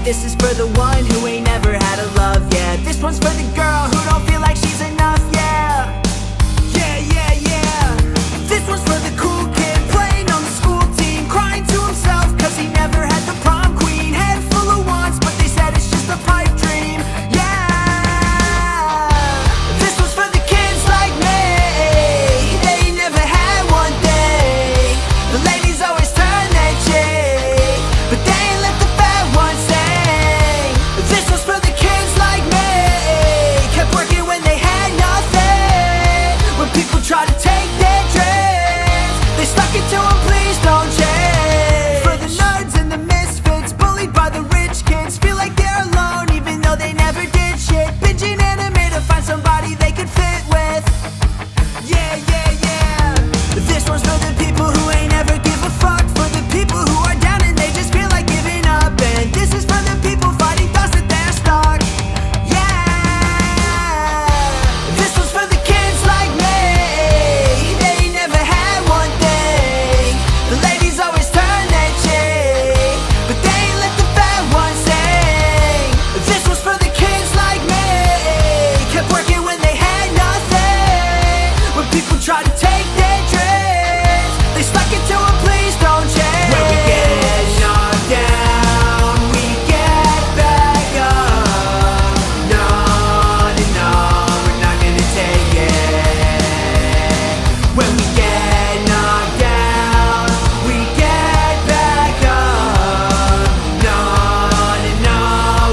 This is for the one who ain't never had a love, yeah. This one's for the girl who don't feel like she's enough, yeah. Yeah, yeah, yeah. This one's for the cool kid playing on the school team, crying to himself cause he never had the prom queen. Head full of wants, but they said it's just a pipe dream, yeah. This one's for the kids like me, they ain't never had one thing. The ladies always turn their cheek, but they ain't let the fat ones sing. This one's for the kids like me, kept working when they had nothing. When people try to take their dreams, they stuck it to them, please don't change. For the nerds and the misfits, bullied by the rich kids, feel like they're alone even though they never did shit. Binging anime to find somebody they could fit with. Yeah, yeah, yeah. This one's for the people who ain't ever give a fuck, for the people who are down and they just feel like giving up. And this is for the people fighting thoughts that they're stuck. Yeah. This one's for the kids like me, they ain't never had one thing. The ladies always turn their cheek, but they ain't let the fat ones sing. This one's for the kids like me, kept working when they had nothing. When people try to take their dreams, they stuck it to them, please don't change. When we get knocked down, we get back up. No, no, no, we're not gonna take it. When we get knocked down, we get back up. No, no, no,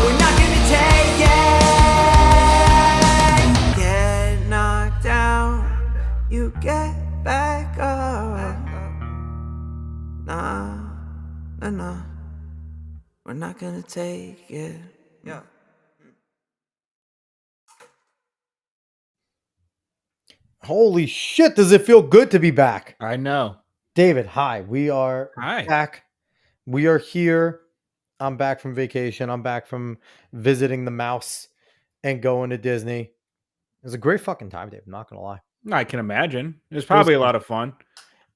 we're not gonna take it. Get knocked down, you get back up. Nah, nah, nah, we're not gonna take it. Yeah. Holy shit, does it feel good to be back? I know. David, hi. We are Hi. back. We are here. I'm back from vacation. I'm back from visiting the mouse and going to Disney. It was a great fucking time, Dave. I'm not gonna lie. I can imagine. It was probably a lot of fun.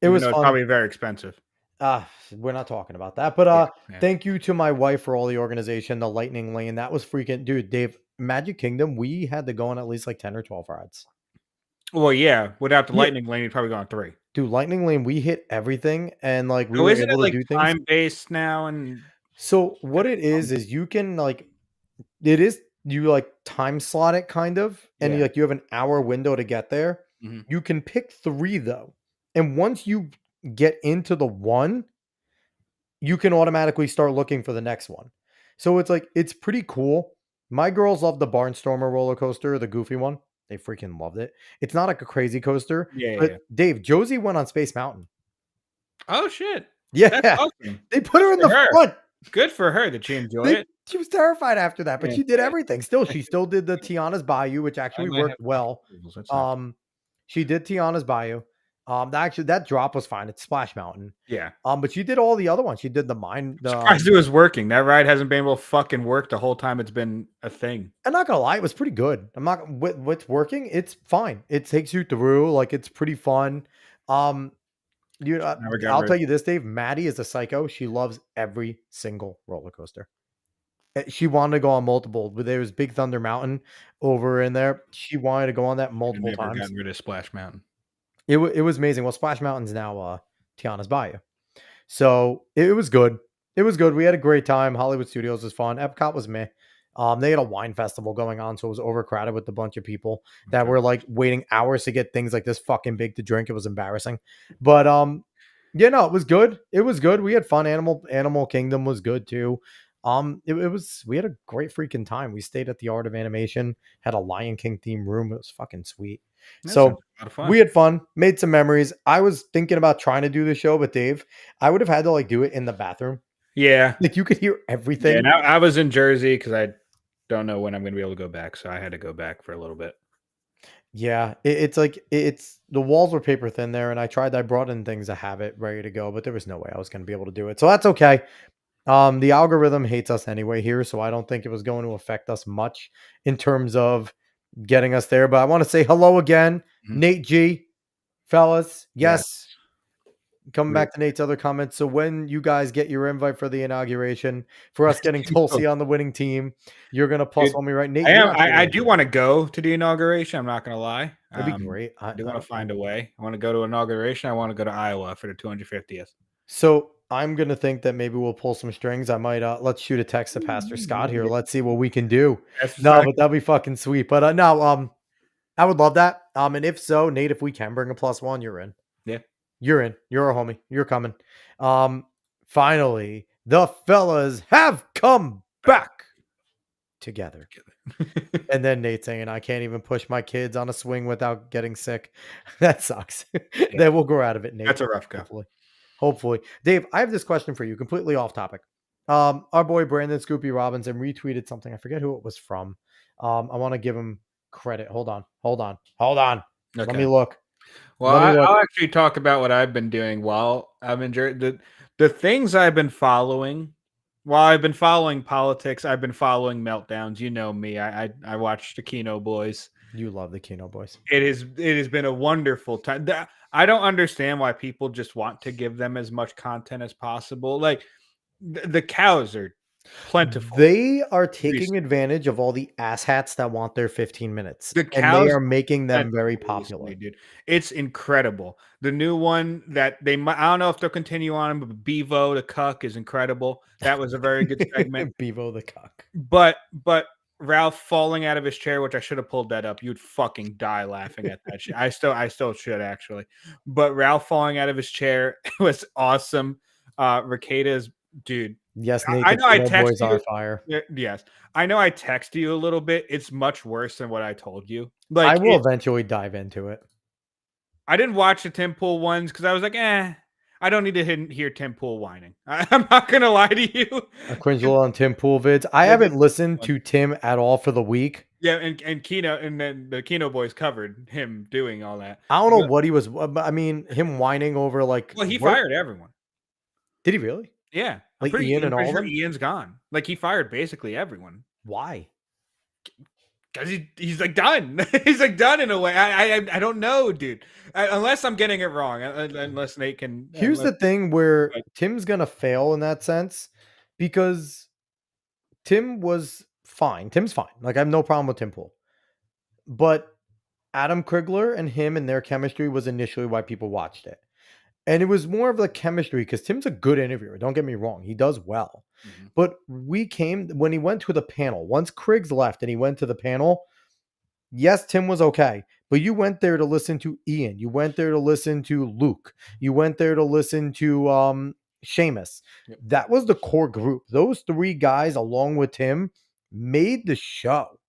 It even was though fun. It's probably very expensive. We're not talking about that. But Yeah. thank you to my wife for all the organization, the Lightning Lane. That was freaking dude, Dave. Magic Kingdom, we had to go on at least like 10 or 12 rides. Well, yeah. Without the Yeah. lightning lane, you'd probably go on 3. Dude, Lightning Lane, we hit everything and like we So were isn't able it to like do things. time based now? And So what it is you can like it is you like time slot it kind of, and Yeah. you have an hour window to get there. Mhm. You can pick 3 though. And once you get into the one, you can automatically start looking for the next one. So it's like it's pretty cool. My girls love the Barnstormer roller coaster, the goofy one. They freaking loved it. It's not like a crazy coaster, Yeah, but yeah. Dave, Josie went on Space Mountain. Oh shit. Yeah. That's awesome. They put her in for the her. front. Good for her that she enjoyed They it. She was terrified after that, but Yeah, she did yeah. everything. She still did the Tiana's Bayou, which actually might worked have well. tables, that's not- She did Tiana's Bayou. That drop was fine. It's Splash Mountain. Yeah. But she did all the other ones. She did the mine. Surprised it was working. That ride hasn't been able to fucking work the whole time it's been a thing. I'm not gonna lie, it was pretty good. I'm not what's working. It's fine. It takes you through. Like it's pretty fun. Never got I'll rid- tell you this, Dave. Maddie is a psycho. She loves every single roller coaster. She wanted to go on multiple, but there was Big Thunder Mountain over in there. She wanted to go on that I've multiple never times. gotten rid of Splash Mountain. It was amazing. Well, Splash Mountain's now Tiana's Bayou. So it was good. It was good. We had a great time. Hollywood Studios was fun. Epcot was meh. They had a wine festival going on, so it was overcrowded with a bunch of people that Okay. were like waiting hours to get things like this fucking big to drink. It was embarrassing. But yeah, no, it was good. It was good. We had fun. Animal Kingdom was good too. We had a great freaking time. We stayed at the Art of Animation, had a Lion King themed room. It was fucking sweet. That So sounds like a lot of fun. we had fun, made some memories. I was thinking about trying to do the show, but Dave, I would have had to like do it in the bathroom. Yeah. Like you could hear everything. Yeah, and I was in Jersey because I don't know when I'm going to be able to go back, so I had to go back for a little bit. Yeah, it's like it's the walls were paper thin there, and I brought in things to have it ready to go, but there was no way I was going to be able to do it. So that's okay. The algorithm hates us anyway here, so I don't think it was going to affect us much in terms of getting us there. But I want to say hello again, Mhm. Nate G, fellas. Yes, coming Weird. back to Nate's other comments. So when you guys get your invite for the inauguration, for us getting Tulsi on the winning team, you're gonna plus Dude, one me, right? Nate, I you're am. not I doing do it. want to go to the inauguration. I'm not gonna lie. That'd be great. I do want to find a way. I want to go to inauguration. I want to go to Iowa for the 250th. So I'm gonna think that maybe we'll pull some strings. I might let's shoot a text to Pastor Scott here. Let's see what we can do. That's No, fine. but that'd be fucking sweet. But no, I would love that. And if so, Nate, if we can bring a plus one, you're in. Yeah. You're in. You're a homie. You're coming. Um, finally, the fellas have come back together. And then Nate saying, I can't even push my kids on a swing without getting sick. That sucks. Then we'll grow out of it, Nate. That's a rough go. Hopefully. Hopefully. Dave, I have this question for you, completely off topic. Our boy Brandon Scoopy Robinson retweeted something. I forget who it was from. I want to give him credit. Hold on. Let me Okay. look. Well, Let me look. I'll actually talk about what I've been doing while I'm enjoying the things I've been following. While I've been following politics, I've been following meltdowns. You know me. I watched the Kino Boys. You love the Kino Boys. It has been a wonderful time. I don't understand why people just want to give them as much content as possible. Like the cows are plentiful. They are taking recently. advantage of all the asshats that want their 15 minutes. The And they cows are making them very plentiful popular. recently, dude. It's incredible. The new one that they might, I don't know if they'll continue on, but Bevo the Cuck is incredible. That was a very good segment. Bevo the Cuck. But Ralph falling out of his chair, which I should have pulled that up. You'd fucking die laughing at that shit. I still should actually. But Ralph falling out of his chair was awesome. Rekida's dude. Yes, Nate, I the know I Kino texted Boys you. are fire. Yes, I know I texted you a little bit. It's much worse than what I told you. I Like will eventually dive into it. I didn't watch the Tim Pool ones because I was like, I don't need to hear Tim Pool whining. I'm not gonna lie to you. I cringe a little on Tim Pool vids. I Yeah, haven't listened to Tim at all for the week. Yeah, and Kino, and then the Kino Boys covered him doing all that. I don't know what he was. I mean, him whining over like. Well, he work? fired everyone. Did he really? Yeah, Like Ian and all of them? Ian's gone. Like he fired basically everyone Why? because he's like done. He's like done in a way. I don't know, dude. Unless I'm getting it wrong. Unless Nate can. Here's the thing where Tim's gonna fail in that sense because Tim was fine. Tim's fine. Like I have no problem with Tim Pool, but Adam Krigler and him and their chemistry was initially why people watched it. And it was more of the chemistry because Tim's a good interviewer. Don't get me wrong. He does well. Mhm. But when he went to the panel, once Kriggs left and he went to the panel, yes, Tim was okay. But you went there to listen to Ian. You went there to listen to Luke. You went there to listen to Seamus. Yep. That was the core group. Those three guys, along with Tim, made the show.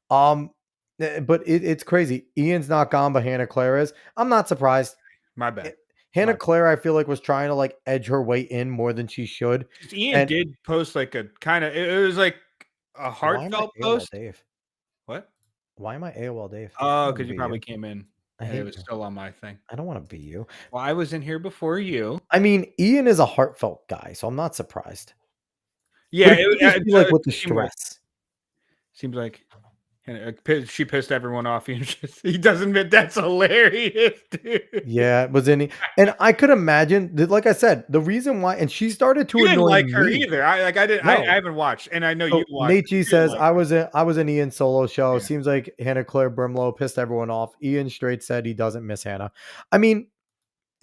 But it's crazy. Ian's not gone, but Hannah Claire is. I'm not surprised. My bad. Hannah Claire, I feel like, was trying to like edge her way in more than she should. Ian did post like a kind of. It was like a heartfelt post. Dave? What? Why am I AOL Dave? Oh, because you probably came in. I And hate it was you. still on my thing. I don't want to be you. Well, I was in here before you. I mean, Ian is a heartfelt guy, so I'm not surprised. Yeah, But it just be like with the stress. Seems like she pissed everyone off. He doesn't admit that's hilarious, dude. Yeah, it was any, and I could imagine that, like I said, the reason why, and she started to You didn't annoy like her me. either. I didn't. No. I haven't watched, and I know So you watched. Nate G says like I was in Ian solo show. Yeah. Seems like Hannah Claire Brimlow pissed everyone off. Ian straight said he doesn't miss Hannah. I mean,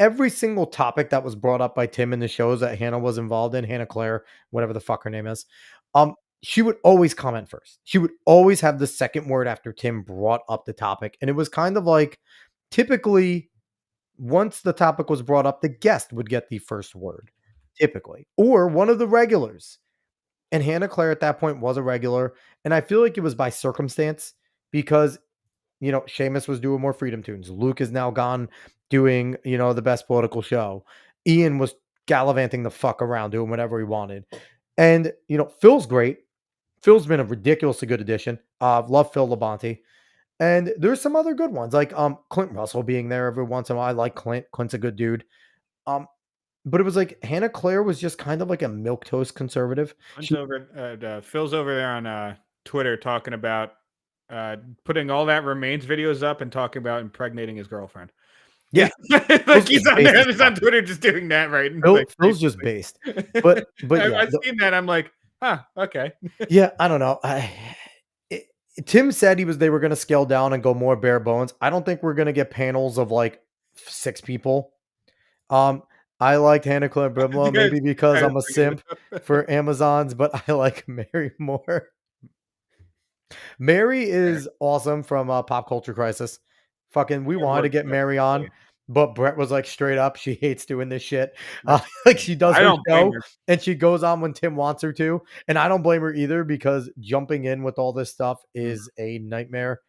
every single topic that was brought up by Tim in the shows that Hannah was involved in, Hannah Claire, whatever the fuck her name is, she would always comment first. She would always have the second word after Tim brought up the topic. And it was kind of like typically once the topic was brought up, the guest would get the first word, typically, or one of the regulars. And Hannah Claire at that point was a regular. And I feel like it was by circumstance because, Seamus was doing more Freedom Tunes. Luke is now gone doing, the best political show. Ian was gallivanting the fuck around doing whatever he wanted. And, Phil's great. Phil's been a ridiculously good addition. Love Phil Labonte. And there's some other good ones, like Clint Russell being there every once in a while. I like Clint. Clint's a good dude. But it was like Hannah Claire was just kind of like a milquetoast conservative. Phil's over there on Twitter talking about putting all that remains videos up and talking about impregnating his girlfriend. Yeah, like Phil's he's just on based there, as he's on fuck. Twitter just doing that, right? And Phil like Phil's just basically, based. But yeah, I've seen that. I'm like, huh, okay. yeah, I don't know. It, Tim said they were going to scale down and go more bare bones. I don't think we're going to get panels of like 6 people. Um, I liked Hannah Claire Brimlow Yeah, maybe because I was I'm a bringing simp it up. for Amazons, but I like Mary more. Mary Fair. is awesome from Pop Culture Crisis. Fucking, we It wanted to works get better Mary that way. on, but Brett was like straight up, she hates doing this shit. That's Like fine. she does I her don't blame show her. and she goes on when Tim wants her to, and I don't blame her either because jumping in with all this stuff Mhm. is a nightmare.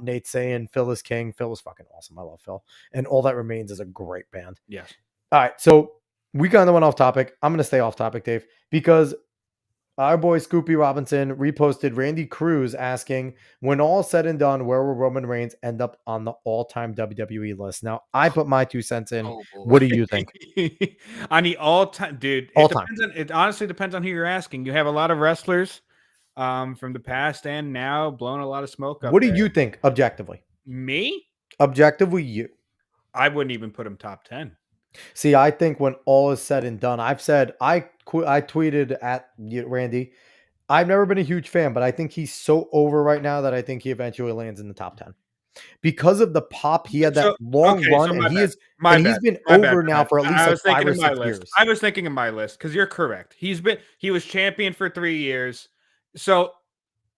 Nate saying Phil is king. Phil is fucking awesome. I love Phil, and All That Remains is a great band. Yes. All right, so we kind of went off topic. I'm gonna stay off topic, Dave, because our boy Scoopy Robinson reposted Randy Cruz asking, when all said and done, where will Roman Reigns end up on the all-time WWE list? Now, I put my 2 cents in. Oh boy. What do you think? On the all time, dude, All time. it honestly depends on who you're asking. You have a lot of wrestlers from the past and now blowing a lot of smoke up What do there. you think objectively? Me? Objectively, you. I wouldn't even put him top 10. See, I think when all is said and done, I've said I tweeted at Randy. I've never been a huge fan, but I think he's so over right now that I think he eventually lands in the top 10 because of the pop. He had that So long okay, run, so and my he bad. is, My and he's bad. been My bad over for now that. for at least I like was 5 thinking or of my 6 list. years. I was thinking of my list because you're correct. He was champion for 3 years. So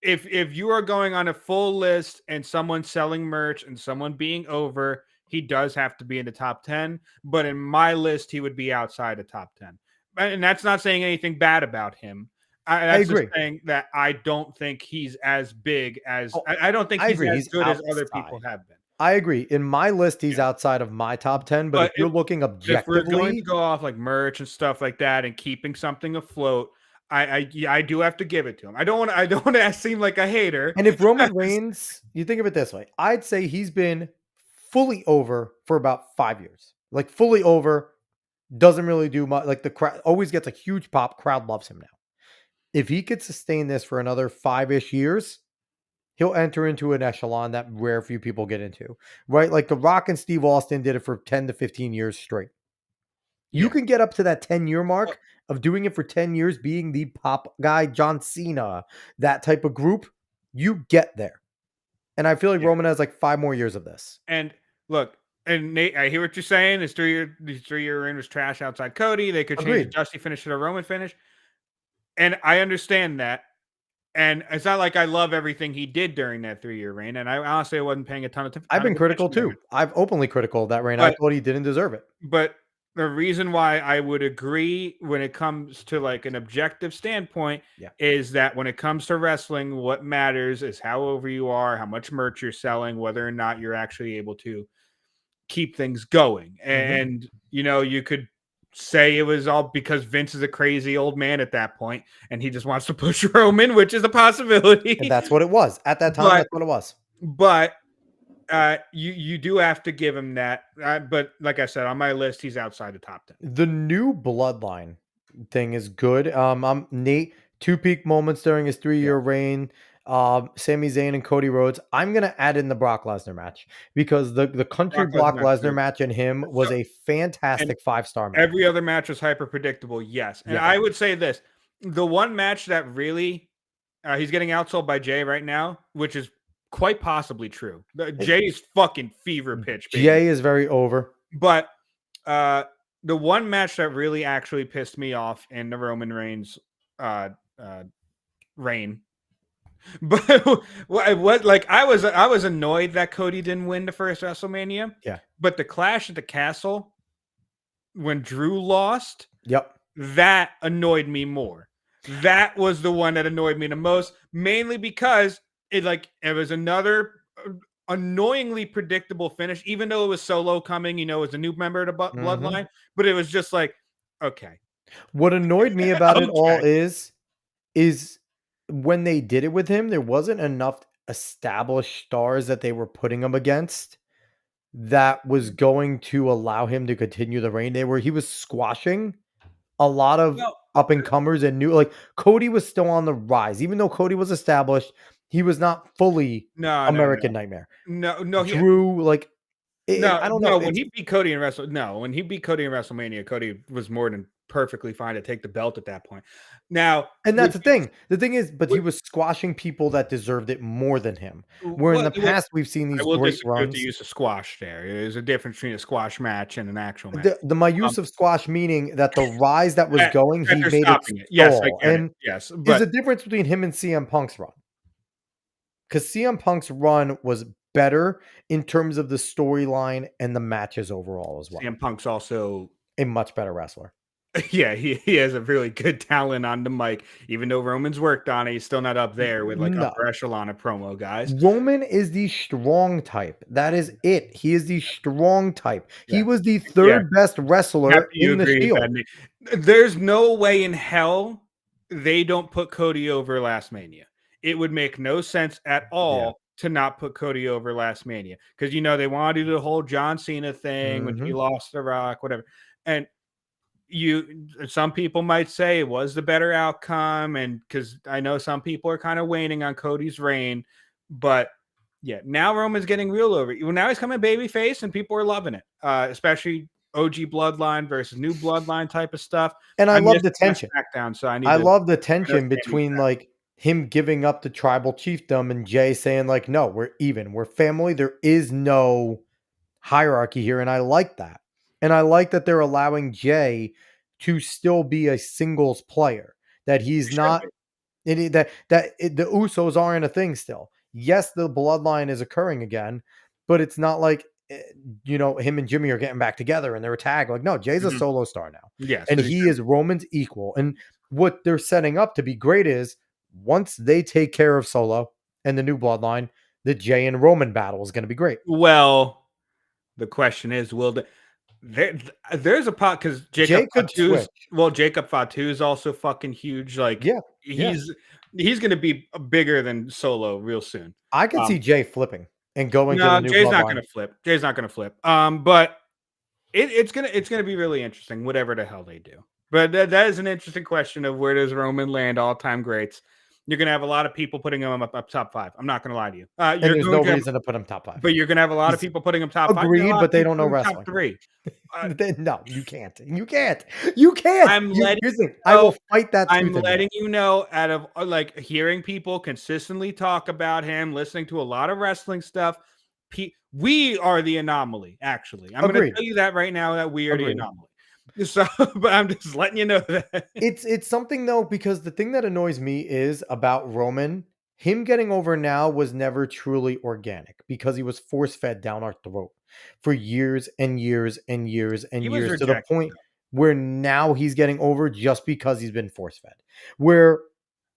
if you are going on a full list and someone selling merch and someone being over, he does have to be in the top 10. But in my list, he would be outside the top 10. And that's not saying anything bad about him. I That's just agree. saying that I don't think he's as big as Oh, I don't think I he's agree. as He's good as other people outside. have been. I agree. In my list, he's Yeah. outside of my top 10. But if But you're looking if we're going to objectively, go off like merch and stuff like that and keeping something afloat, yeah, I do have to give it to him. I don't want to seem like a hater. and if Roman Reigns, you think of it this way, I'd say he's been fully over for about 5 years. Like fully over, doesn't really do much. Like the crowd always gets a huge pop. Crowd loves him now. If he could sustain this for another 5-ish years, he'll enter into an echelon that rare few people get into, right? Like The Rock and Steve Austin did it for 10 to 15 years straight. You Yeah. can get up to that 10-year Well, mark of doing it for 10 years, being the pop guy, John Cena, that type of group. You get there. And I feel like yeah. Roman has like 5 more years of this. And look, and Nate, I hear what you're saying. His 3-year reign was trash outside Cody. They could change the Agreed. Dusty finish to the Roman finish. And I understand that. And it's not like I love everything he did during that 3-year reign. And I honestly wasn't paying a ton of I've been critical attention to him. too. I've openly critical of that reign. I But thought he didn't deserve it. But the reason why I would agree when it comes to like an objective standpoint Yeah. is that when it comes to wrestling, what matters is how over you are, how much merch you're selling, whether or not you're actually able to keep things going. Mhm. And you could say it was all because Vince is a crazy old man at that point and he just wants to push Roman, which is a And possibility. that's what it was. At that time, but that's what it was. but you do have to give him that. But like I said, on my list, he's outside the top 10. The new bloodline thing is good. I'm Nate, 2 peak moments during his 3-year reign. Sami Zayn and Cody Rhodes. I'm gonna add in the Brock Lesnar match because the country Brock Brock Lesnar Lesnar too. match and him was So a fantastic 5-star match. every other match was hyper predictable. Yes, and Yeah. I would say this: the one match that really he's getting outsold by Jay right now, which is quite possibly true. Jay's fucking fever pitch, baby. Jay is very over. But the one match that really actually pissed me off in the Roman Reigns reign. But what like I was annoyed that Cody didn't win the first WrestleMania. Yeah. But the Clash at the Castle when Drew lost, Yep. that annoyed me more. That was the one that annoyed me the most, mainly because it was another annoyingly predictable finish, even though it was Solo coming, as a new member of the bloodline. But it was just like, okay. What annoyed me about it all Okay. is when they did it with him, there wasn't enough established stars that they were putting him against that was going to allow him to continue the reign. He was squashing a lot of No, up and comers and new, like Cody was still on the rise, even though Cody was established. He was not fully no. American Nightmare. No, Drew, like I don't know. No, when he beat Cody in WrestleMania, Cody was more than perfectly fine to take the belt at that point. Now, And with that's the thing. The thing is, but he with was squashing people that deserved it more than him. Where in what the past we've seen I these will great disagree with the runs. use of squash there. There's a difference between a squash match and an actual match. The my Um, use of squash meaning that the rise that was that going, he they're made it stopping it. Yes, I stall. get it. And Yes, there's but a difference between him and CM Punk's run. Because CM Punk's run was better in terms of the storyline and the matches overall as well. CM Punk's also A much better wrestler. yeah, he has a really good talent on the mic. Even though Roman's worked on it, he's still not up there with like No. upper echelon of promo guys. Roman is the strong type. That is it. He is the strong type. He Yeah. was the Yeah. third best wrestler Happy you in the agree with Shield. that. There's no way in hell they don't put Cody over last Mania. It would make no sense at Yeah. all to not put Cody over last Mania because they want to do the whole John Cena thing when he Mhm. lost The Rock, whatever. And some people might say it was the better outcome, and because I know some people are kind of waning on Cody's reign, but yeah, now Roman's getting real over it. Well, now he's coming babyface, and people are loving it, especially OG Bloodline versus New Bloodline type of stuff. And I I love missed the last tension. SmackDown, so I need I to. love the I know tension Sammy's between, back. like, him giving up the tribal chiefdom and Jay saying, like, "No, we're even. We're family. There is no hierarchy here," and I like that. And I like that they're allowing Jay to still be a singles player, that he's You should not be. the Usos aren't a thing still. Yes, the bloodline is occurring again, but it's not like him and Jimmy are getting back together and they're a tag. Like, no, Jay's a Mhm. solo star now, Yes, and as he he should is Roman's equal. And what they're setting up to be great is once they take care of Solo and the new bloodline, the Jay and Roman battle is going to be great. well, the question is, will the there's a pot because Jay could switch. Jacob Fatu is also fucking huge. Like Yeah, yeah. he's gonna be bigger than Solo real soon. I could see Um, Jay flipping and going to the no, new Jay's not bloodline. gonna flip. Jay's not gonna flip. But it's gonna be really interesting, whatever the hell they do. But that is an interesting question of where does Roman land all time greats. You're gonna have a lot of people putting him up top five. I'm not gonna lie to you. And there's no reason to put him top 5. But you're gonna have a lot of He's people putting him top five. You're gonna have agreed, a lot but of they people don't know putting him top wrestling. three. Uh, No, you can't. You can't. You can't. I'm letting Here's the thing. you I will know. fight that I'm tooth and nail. letting you know out of like hearing people consistently talk about him, listening to a lot of wrestling stuff. We are the anomaly, actually. I'm going to Agreed. tell you that right now that we are the Agreed. anomaly. So, but I'm just letting you know that. It's something though, because the thing that annoys me is about Roman, him getting over now was never truly organic because he was force fed down our throat for years and years and years and He was years to the rejected. point where now he's getting over just because he's been force fed. Where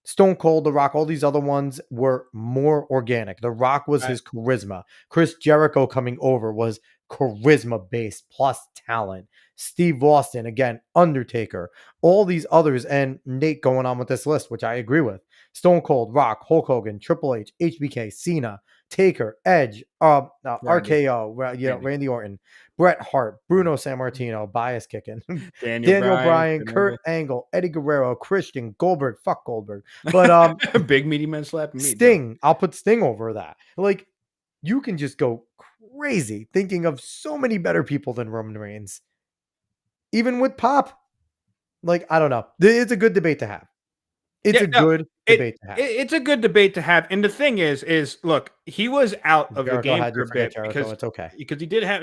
Stone Cold, The Rock, all these other ones were more organic. The Rock was Right. his charisma. Chris Jericho coming over was charisma based plus talent. Steve Austin, again, Undertaker, all these others, and Nate going on with this list, which I agree with. Stone Cold, Rock, Hulk Hogan, Triple H, HBK, Cena, Taker, Edge, Randy. RKO, Randy. Randy Orton, Bret Hart, Bruno Sammartino, bias kicking, Daniel Daniel Bryan. Bryan, Kurt Kurt Angle. Angle, Eddie Guerrero, Christian, Goldberg, fuck Goldberg. But Big meaty man slapping me, bro. Sting, I'll put Sting over that. Like, you can just go crazy thinking of so many better people than Roman Reigns. Even with Pop. Like, I don't know. It's a good debate to have. It's Yeah, a no, good debate to have. it's a good debate to have. And the thing is look, he was out of the Jericho game had for you a forget bit Jericho. It's okay. because he did have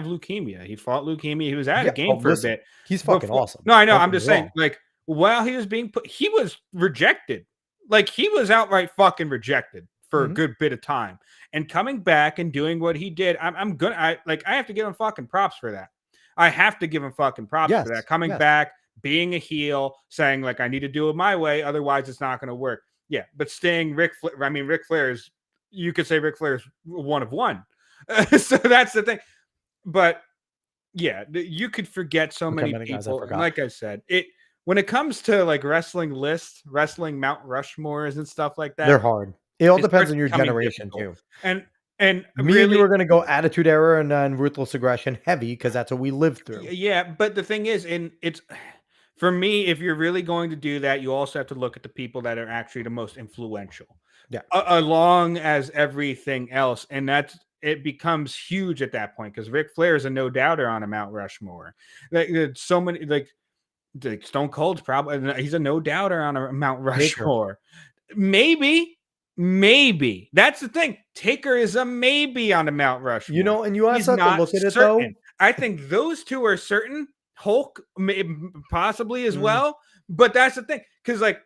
leukemia. He fought leukemia. He was out of Yeah. the game Oh, for a listen, bit he's fucking before. awesome. No, I know. Don't I'm get me just saying, wrong. like while he was being put, he was rejected. Like he was outright fucking rejected for a Mhm. good bit of time. And coming back and doing what he did, I'm gonna I have to give him fucking props for that. I have to give him fucking props Yes. for that. Coming Yes. back, being a heel, saying like I need to do it my way, otherwise it's not going to work. Yeah, but Sting, Ric Flair is, you could say Ric Flair is one of one. So that's the thing. But yeah, you could forget so Look how many many guys I people. And forgot. like I said, when it comes to like wrestling lists, wrestling Mount Rushmores and stuff like They're that, hard. It all it depends starts on your becoming generation difficult. too. And Me and you really, are going to go attitude era and then ruthless aggression heavy because that's what we lived through. yeah, but the thing is, and it's for me, if you're really going to do that, you also have to look at the people that are actually the most influential, Yeah. along as everything else. And that's it becomes huge at that point because Ric Flair is a no doubter on a Mount Rushmore. Like so many like Stone Cold's probably he's a no doubter on a Mount Taker. Rushmore. Maybe that's the thing. Taker is a maybe on a Mount Rushmore. You know, and you He's also have to not look at it though. certain. I think those two are certain. Hulk possibly as Mm. well, but that's the thing because like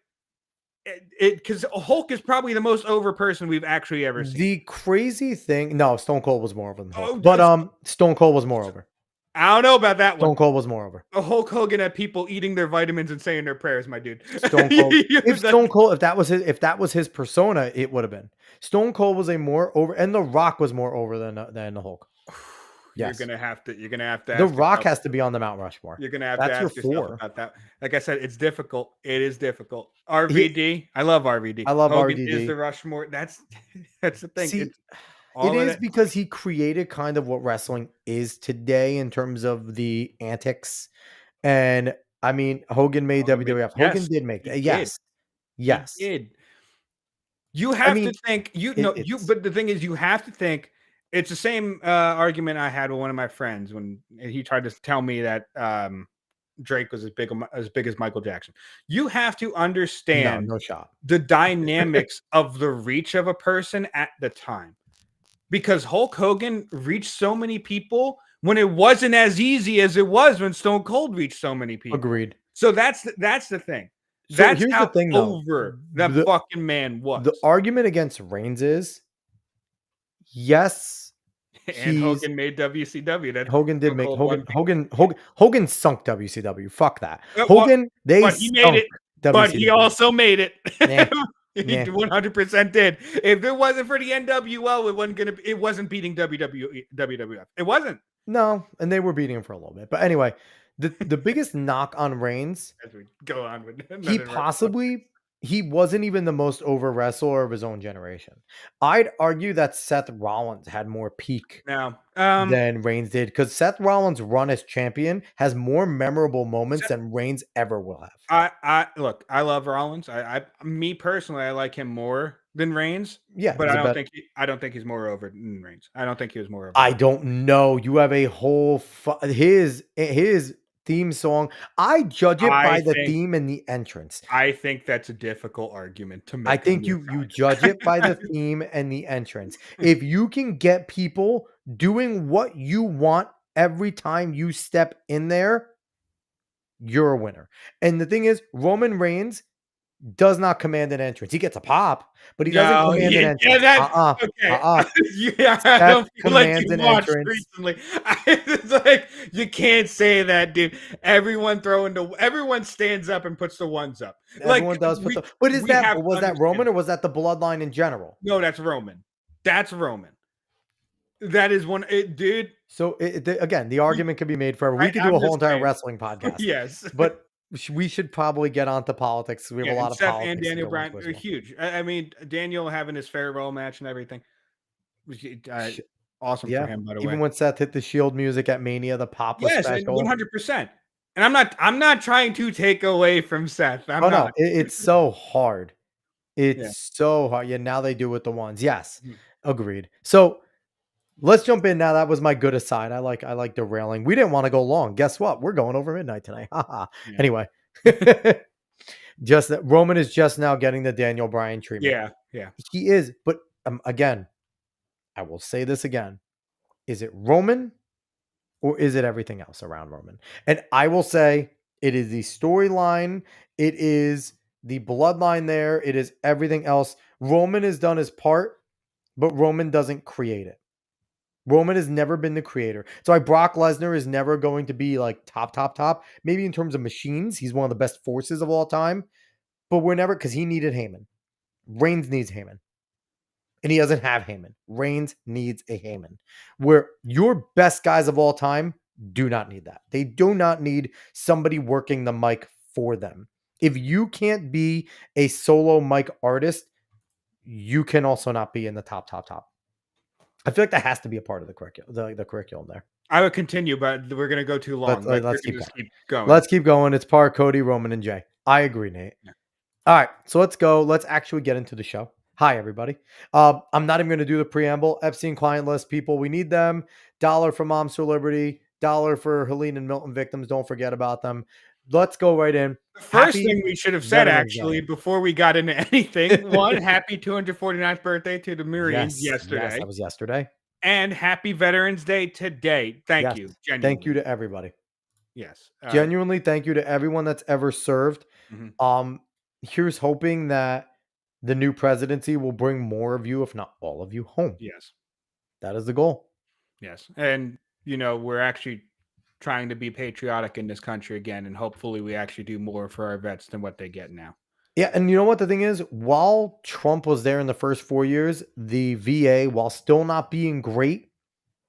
because Hulk is probably the most over person we've actually ever seen. The crazy thing, no, Stone Cold was more over than Hulk, Oh, but Stone Cold was more over. I don't know about that one. Stone Cold was more over. A Hulk Hogan had people eating their vitamins and saying their prayers, my dude. Stone Cold. If Stone Cold, if that was his persona, it would have been. Stone Cold was a more over, and The Rock was more over than the Hulk. Yes. You're gonna have to. The ask Rock yourself- has to be on the Mount Rushmore. You're gonna have That's to your ask yourself 4. about that. Like I said, it's difficult. It is difficult. RVD. I love RVD. I love Hogan RVD. Is the Rushmore? That's the thing. See, It's it all of is because he created kind of what wrestling is today in terms of the antics. And I mean, Hogan made Hogan made- WWF. yes, Hogan did make he that. did. Yes. Yes. He did. You have mean, to think it's- but the thing is you have to think it's the same argument I had with one of my friends when he tried to tell me that Drake was as big as Michael Jackson. You have to understand no shot. the dynamics of the reach of a person at the time. Because Hulk Hogan reached so many people when it wasn't as easy as it was when Stone Cold reached so many people. Agreed. So that's the thing. So That's here's how the thing, though. over that The- fucking man was. The argument against Reigns is, yes, And Hogan made WCW. That Hogan did Stone make Cold Hogan sunk WCW. Fuck that. Well, Hogan, they but he made sunk it. WCW. But he also made it. Nah. He Nah. 100% did. If it wasn't for the NWO, it wasn't beating WWF. It wasn't. No, and they were beating him for a little bit. But anyway, the biggest knock on Reigns, As we go on with he wasn't even the most over wrestler of his own generation. I'd argue that Seth Rollins had more peak now. than Reigns did, because Seth Rollins' run as champion has more memorable moments than Reigns ever will have. I look. I love Rollins. Me personally, I like him more than Reigns. Yeah, but I don't think he's more over than Reigns. I don't think he was more over. I don't know. You have a whole his theme song. I judge it by the theme and the entrance. I think that's a difficult argument to make. I think you judge it by the theme and the entrance. If you can get people doing what you want every time you step in there, you're a winner. And the thing is, Roman Reigns does not command an entrance. He gets a pop, but he doesn't command an entrance. Yeah, I don't feel like you watched recently. It's like you can't say that, dude. Everyone stands up and puts the ones up. Everyone does put but was that Roman or was that the bloodline in general? No, that's Roman. That's Roman. That is one, dude. So again, the argument could be made forever. We could do a whole entire wrestling podcast. Yes, but we should probably get onto politics. We have a lot of politics. And Daniel Bryan are huge. I mean, Daniel having his farewell match and everything. Awesome for him, by the way. Even when Seth hit the Shield music at Mania, the pop was special. 100%. And I'm not trying to take away from Seth. No, it's so hard. It's so hard. Yeah, now they do with the ones. Yes, agreed. So let's jump in now. That was my good aside. I like derailing. We didn't want to go long. Guess what? We're going over midnight tonight. Anyway, just that Roman is just now getting the Daniel Bryan treatment. Yeah, he is. But again, I will say this again: is it Roman, or is it everything else around Roman? And I will say it is the storyline. It is the bloodline. There, it is everything else. Roman has done his part, but Roman doesn't create it. Roman has never been the creator. So Brock Lesnar is never going to be like top. Maybe in terms of machines, he's one of the best forces of all time. But we're never, because he needed Heyman. Reigns needs Heyman. And he doesn't have Heyman. Reigns needs a Heyman. Where your best guys of all time do not need that. They do not need somebody working the mic for them. If you can't be a solo mic artist, you can also not be in the top. I feel like that has to be a part of the curriculum there. I would continue, but we're going to go too long. Let's keep going. Let's keep going. It's Parr, Cody, Roman, and Jay. I agree, Nate. Yeah. All right, so let's go. Let's actually get into the show. Hi, everybody. I'm not even going to do the preamble. Epstein client list people, we need them. Dollar for Moms for Liberty, dollar for Helene and Milton victims. Don't forget about them. Let's go right in. The first Happy thing we should have said, Veterans Day. actually, before we got into anything, one, happy 249th birthday to the Marines Yes, yesterday, that was yesterday. and happy Veterans Day today. Thank Yes, you. Genuinely. thank you to everybody. Yes. Genuinely, thank you to everyone that's ever served. Mhm. Here's hoping that the new presidency will bring more of you, if not all of you, home. Yes. That is the goal. Yes. And, we're actually trying to be patriotic in this country again, and hopefully we actually do more for our vets than what they get now. Yeah, and you know what the thing is? While Trump was there in the first 4 years, the VA, while still not being great,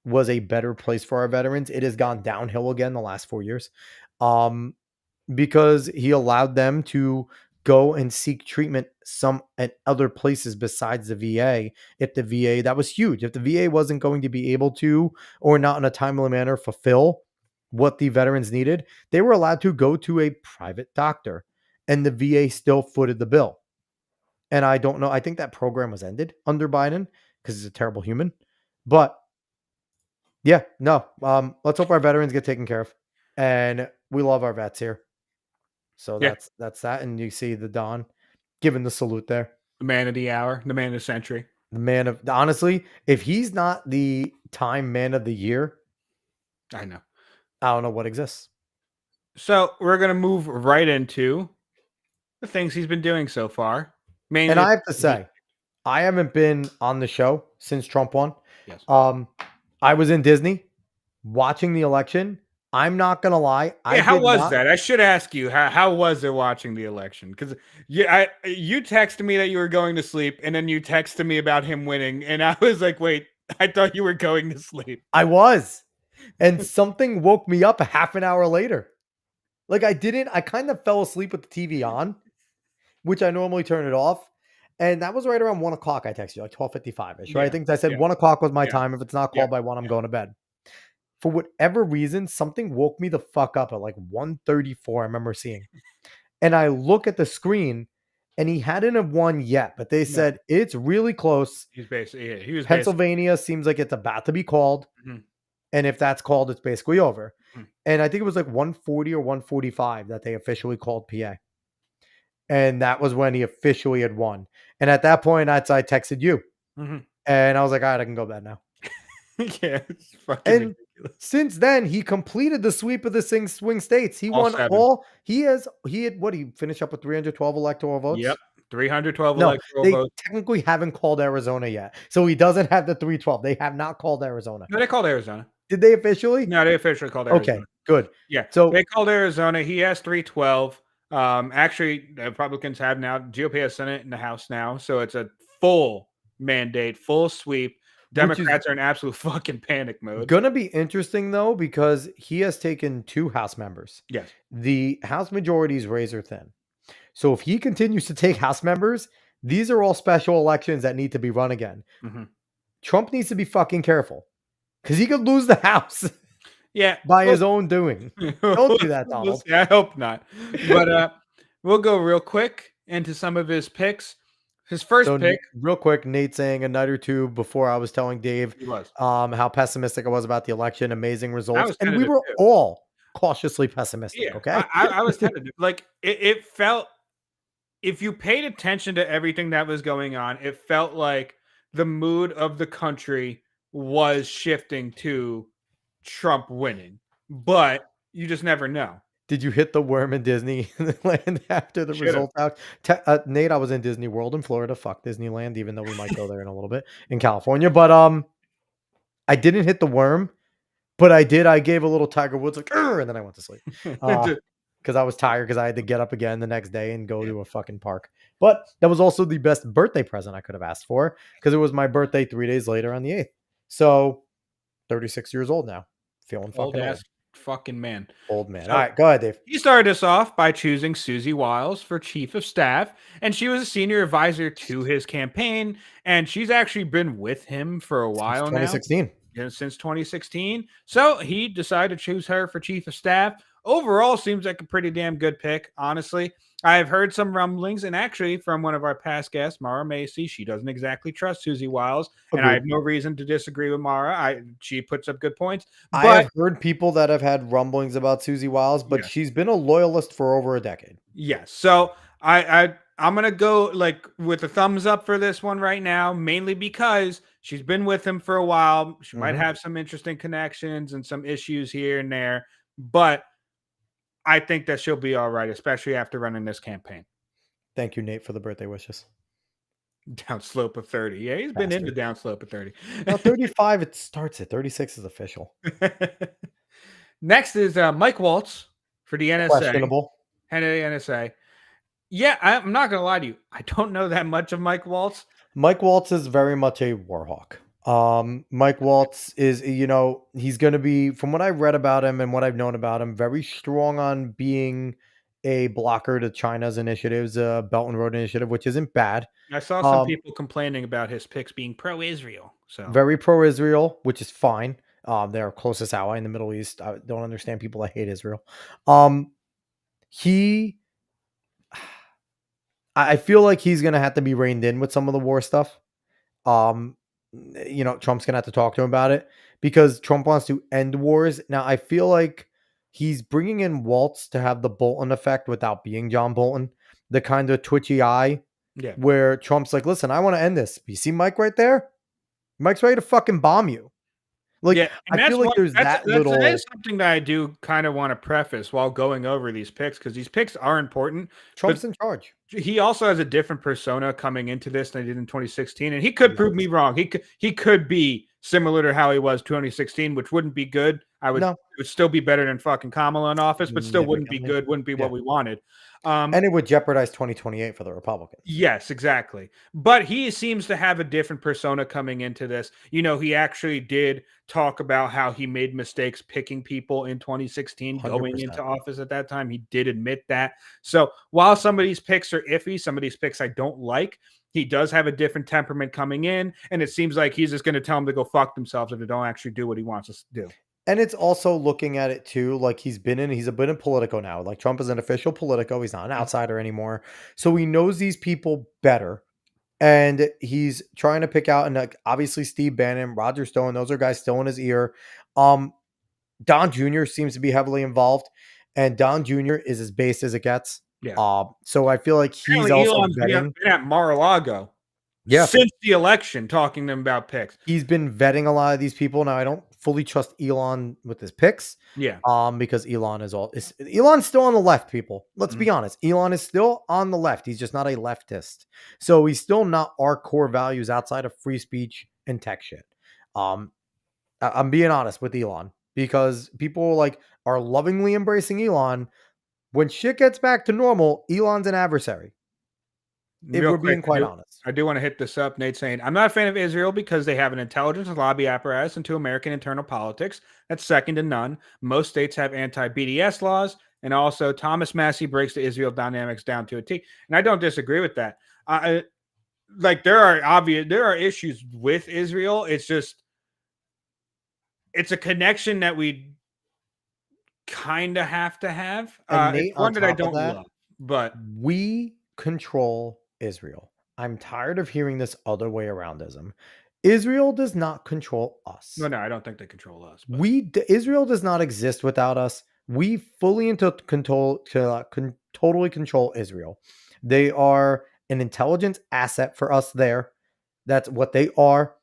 was a better place for our veterans. It has gone downhill again the last 4 years. Because he allowed them to go and seek treatment some at other places besides the VA. If the VA, that was huge. If the VA wasn't going to be able to, or not in a timely manner, fulfill what the veterans needed, they were allowed to go to a private doctor, and the VA still footed the bill. And I don't know. I think that program was ended under Biden because he's a terrible human. But yeah, no. Let's hope our veterans get taken care of, and we love our vets here. So Yeah. that's that. And you see the Don giving the salute there. The man of the hour, the man of the century. The man of, honestly, if he's not the Time Man of the Year, I know. I don't know what exists. So we're going to move right into the things he's been doing so far. Mainly, And I have to say, I haven't been on the show since Trump won. Yes. I was in Disney watching the election. I'm not gonna lie. How was that? I should ask you, how was it watching the election? Because you texted me that you were going to sleep, and then you texted me about him winning, and I was like, wait, I thought you were going to sleep. I was, and something woke me up a half an hour later. Like I kind of fell asleep with the TV on, which I normally turn it off. And that was right around 1:00. I texted you like 12:55ish, right? I think I said 1:00 was my time. If it's not called by 1, I'm going to bed. For whatever reason, something woke me the fuck up at like 1:34. I remember seeing, and I look at the screen, and he hadn't have won yet, but they said it's really close. He's basically, he was Pennsylvania seems like it's about to be called, and if that's called, it's basically over. And I think it was like 1:40 or 1:45 that they officially called PA. And that was when he officially had won. And at that point, I texted you. And I was like, all right, I can go to bed now. Yeah, it's fucking And ridiculous. since then, he completed the sweep of the swing states. He won 7. all. He had what? He finished up with 312 electoral votes. Yep, 312 No, electoral they votes. technically haven't called Arizona yet, so he doesn't have the 312. They have not called Arizona. No, they called Arizona. Did they officially? No, they officially called Arizona. Okay, good. Yeah, so they called Arizona. He has 312. Actually, the Republicans have now. GOP has Senate and the House now, so it's a full mandate, full sweep. Democrats are in absolute fucking panic mode. Gonna be interesting though, because he has taken 2 House members. Yes. The House majority is razor thin. So if he continues to take House members, these are all special elections that need to be run again. Trump needs to be fucking careful because he could lose the House. Yeah, by his own doing. Don't do that, Donald. I hope not. But we'll go real quick into some of his picks. His first pick, real quick, Nate saying a night or two before I was telling Dave how pessimistic I was about the election. Amazing results, and we were all cautiously pessimistic. Yeah, okay, I was tentative. Like it felt, if you paid attention to everything that was going on, it felt like the mood of the country was shifting to Trump winning, but you just never know. Did you hit the worm in Disneyland after the results out? Nate, I was in Disney World in Florida. Fuck Disneyland, even though we might go there in a little bit in California. But I didn't hit the worm, but I did. I gave a little Tiger Woods like, and then I went to sleep because I was tired because I had to get up again the next day and go to a fucking park. But that was also the best birthday present I could have asked for because it was my birthday 3 days later on the 8th. So 36 years old now, feeling fucking old. Fucking man. Old man. So, all right, go ahead, Dave. He started us off by choosing Susie Wiles for chief of staff, and she was a senior advisor to his campaign, and she's actually been with him for a while since 2016. now. Since 2016. So he decided to choose her for chief of staff overall seems like a pretty damn good pick, honestly. I've heard some rumblings, and actually from one of our past guests, Mara Macy, she doesn't exactly trust Susie Wiles, and I Agreed. have no reason to disagree with Mara. She puts up good points, I but have heard people that have had rumblings about Susie Wiles, but yes, she's been a loyalist for over a decade. yes. So I'm gonna go like with a thumbs up for this one right now, mainly because she's been with him for a while. She might Mhm. have some interesting connections and some issues here and there, but I think that she'll be all right, especially after running this campaign. Thank you, Nate, for the birthday wishes. Downslope of 30. Yeah, he's been in the Bastard. downslope of 30. Now 35, it starts at 36 is official. Next is Mike Waltz for the NSA. Questionable. Head of the NSA. Yeah, I'm not gonna lie to you. I don't know that much of Mike Waltz. Mike Waltz is very much a war hawk. Mike Waltz is, he's going to be, from what I've read about him and what I've known about him, very strong on being a blocker to China's initiatives, Belt and Road Initiative, which isn't bad. I saw some Um, people complaining about his picks being pro-Israel. So very pro-Israel, which is fine. They're our closest ally in the Middle East. I don't understand people that hate Israel. He, I feel like he's going to have to be reined in with some of the war stuff. Um, Trump's gonna have to talk to him about it because Trump wants to end wars. Now, I feel like he's bringing in Waltz to have the Bolton effect without being John Bolton, the kind of twitchy eye yeah. where Trump's like, "Listen, I want to end this. You see Mike right there? Mike's ready to fucking bomb you." Like, Yeah, and I feel that's like one there's that that is little something that I do kind of want to preface while going over these picks because these picks are important, but Trump's in charge. he also has a different persona coming into this than he did in 2016, and he could He prove me does. wrong. He could be similar to how he was 2016, which wouldn't be good. No, It would still be better than fucking Kamala in office, but still wouldn't be significantly. good. Wouldn't be Yeah, what we wanted. Um, and it would jeopardize 2028 for the Republicans. Yes, exactly. But he seems to have a different persona coming into this. He actually did talk about how he made mistakes picking people in 2016 going 100%. into office at that time. He did admit that. So while some of these picks are iffy, some of these picks I don't like, he does have a different temperament coming in. And it seems like he's just going to tell them to go fuck themselves if they don't actually do what he wants us to do. And it's also looking at it too, like he's a bit in Politico now. Like Trump is an official Politico. He's not an outsider anymore. So he knows these people better. And he's trying to pick out, and like obviously Steve Bannon, Roger Stone, those are guys still in his ear. Don Jr. seems to be heavily involved, and Don Jr. is as based as it gets. Yeah. So I feel like he's Apparently also Elon's vetting. been at Mar-a-Lago Yeah, since the election talking to them about picks. he's been vetting a lot of these people. Now I don't fully trust Elon with his picks. Yeah. Because Elon's still on the left, people. Let's Mhm. be honest. Elon is still on the left. He's just not a leftist. So he's still not our core values outside of free speech and tech shit. I'm being honest with Elon because people are lovingly embracing Elon. When shit gets back to normal, Elon's an adversary. If Real we're quick, being quite honest. I do want to hit this up. Nate saying, I'm not a fan of Israel because they have an intelligence and lobby apparatus into American internal politics that's second to none. Most states have anti BDS laws. And also, Thomas Massey breaks the Israel dynamics down to a T. And I don't disagree with that. There are issues with Israel. It's a connection that we kind of have to have. And It's Nate, on one that I top of don't that, love, but we control Israel. I'm tired of hearing this other way aroundism. Israel does not control us. no, I don't think they control us. But. Israel does not exist without us. We fully totally control Israel. They are an intelligence asset for us there. That's what they are.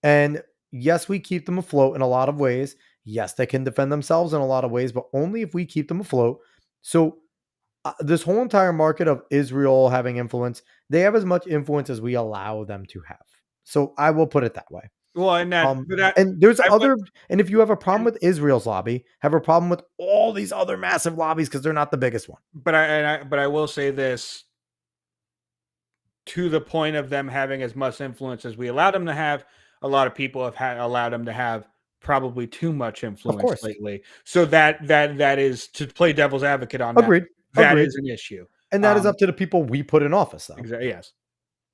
And yes, we keep them afloat in a lot of ways. Yes, they can defend themselves in a lot of ways, but only if we keep them afloat. So this whole entire market of Israel having influence, they have as much influence as we allow them to have. So I will put it that way. Well, And there's I would- and if you have a problem with Israel's lobby, have a problem with all these other massive lobbies because they're not the biggest one. but I will say this to the point of them having as much influence as we allowed them to have. A lot of people have allowed them to have probably too much influence course. lately. So that is to play devil's advocate on that. Agreed. That Agreed. is an issue. And that is up to the people we put in office, though. Exactly. Yes.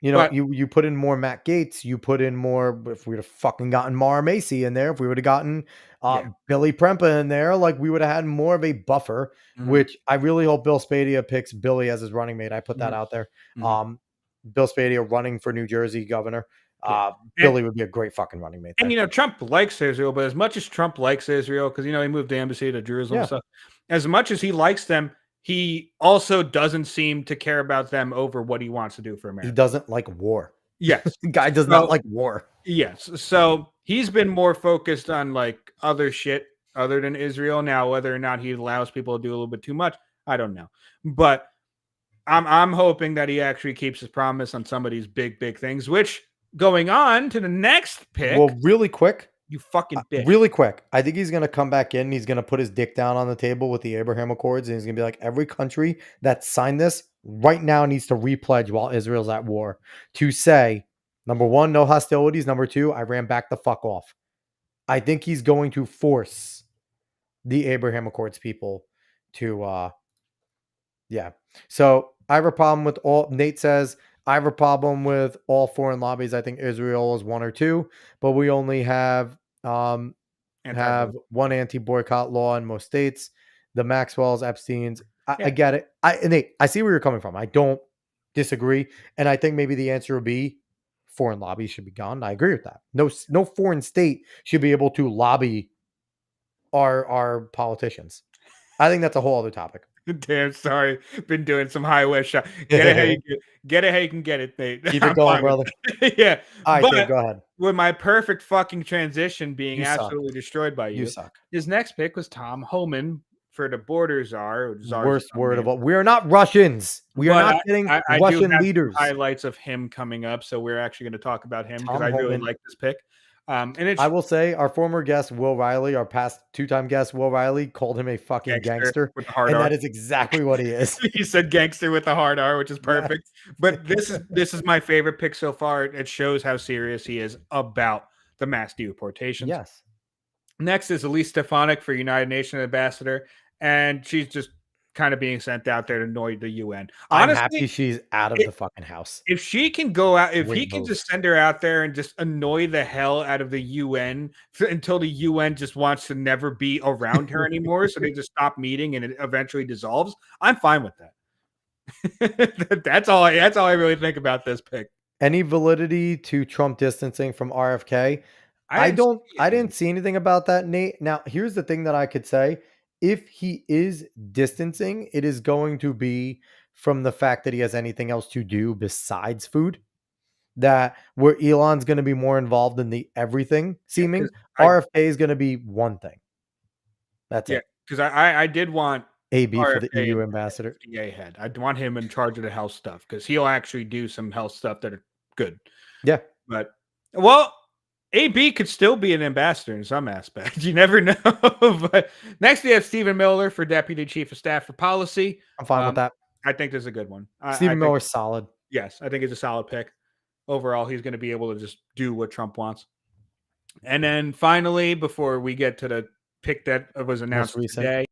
You know, But you put in more Matt Gates, you put in more. If we would have fucking gotten Mara Macy in there, if we would have gotten yeah. Billy Prempa in there, like we would have had more of a buffer. Mhm, Which I really hope Bill Spadia picks Billy as his running mate. I put that mhm, out there. mhm, Um, Bill Spadia running for New Jersey governor. yeah. And Billy would be a great fucking running mate and there. Trump likes Israel, but as much as Trump likes Israel, because he moved the embassy to Jerusalem and Yeah, stuff, as much as he likes them, he also doesn't seem to care about them over what he wants to do for he America. doesn't like war. Yes. The guy does not So like war. yes. So he's been more focused on like other shit other than Israel. Now, whether or not he allows people to do a little bit too much, I don't know. But I'm hoping that he actually keeps his promise on some of these big things, which going on to the next pick, Well, really quick, you fucking bitch. really quick. I think he's going to come back in. He's going to put his dick down on the table with the Abraham Accords. And he's going to be like, every country that signed this right now needs to repledge while Israel's at war to say, number one, no hostilities. Number two, I ran back the fuck off. I think he's going to force the Abraham Accords people to, yeah. So I have a problem with all, Nate says, I have a problem with all foreign lobbies. I think Israel is one or two, but we only um, Anti-war. have one anti-boycott law in most states. The Maxwell's, Epstein's. I Yeah. get it. I see where you're coming from. I don't disagree, and I think maybe the answer would be foreign lobbies should be gone. I agree with that. No foreign state should be able to lobby our politicians. I think that's a whole other topic. Damn, sorry. Been doing some high west shot. Keep Get it how you can get it, Nate. it I'm going, fine with brother. that. Yeah. All right, Dave, But go ahead. with my perfect fucking transition being You suck. absolutely destroyed by You you, suck. his next pick was Tom Homan for the border czar, or czar's Worst dumb word of name. all. We are not Russians. We are But not getting I do Russian have some leaders. highlights of him coming up, so we're actually going to talk about him because Tom I really Homan. like this pick. And it's I will say our former guest, Will Riley, our past two-time guest, Will Riley, called him a fucking gangster gangster. with the hard And R. that is exactly what he is. He said gangster with the hard R, which is Yes. perfect. But this is my favorite pick so far. It shows how serious he is about the mass deportations. Yes. Next is Elise Stefanik for United Nations ambassador, and she's just kind of being sent out there to annoy the UN. I'm happy Honestly, she's out of it, the fucking house. if she can go out, if he Great can move. just send her out there and just annoy the hell out of the UN until the UN just wants to never be around her anymore, so they just stop meeting and it eventually dissolves, I'm fine with that. That's all. That's all I really think about this pick. Any validity to Trump distancing from RFK? I didn't see I any. didn't see anything about that, Nate. Now, here's the thing that I could say. If he is distancing, it is going to be from the fact that he has anything else to do besides food. That where Elon's going to be more involved in the everything Yeah, seeming. because RFK is going to be one thing. That's yeah, it. because I did want AB for the RFK EU in ambassador. FDA head. I'd want him in charge of the health stuff because he'll actually do some health stuff that are good. Yeah. But well, AB could still be an ambassador in some aspects. You never know. But next we have Stephen Miller for Deputy Chief of Staff for Policy. I'm fine with that. I think this is a good one. I Stephen think Miller's solid. yes, I think it's a solid pick. Overall, he's going to be able to just do what Trump wants. And then finally, before we get to the pick that was Most announced recent. today,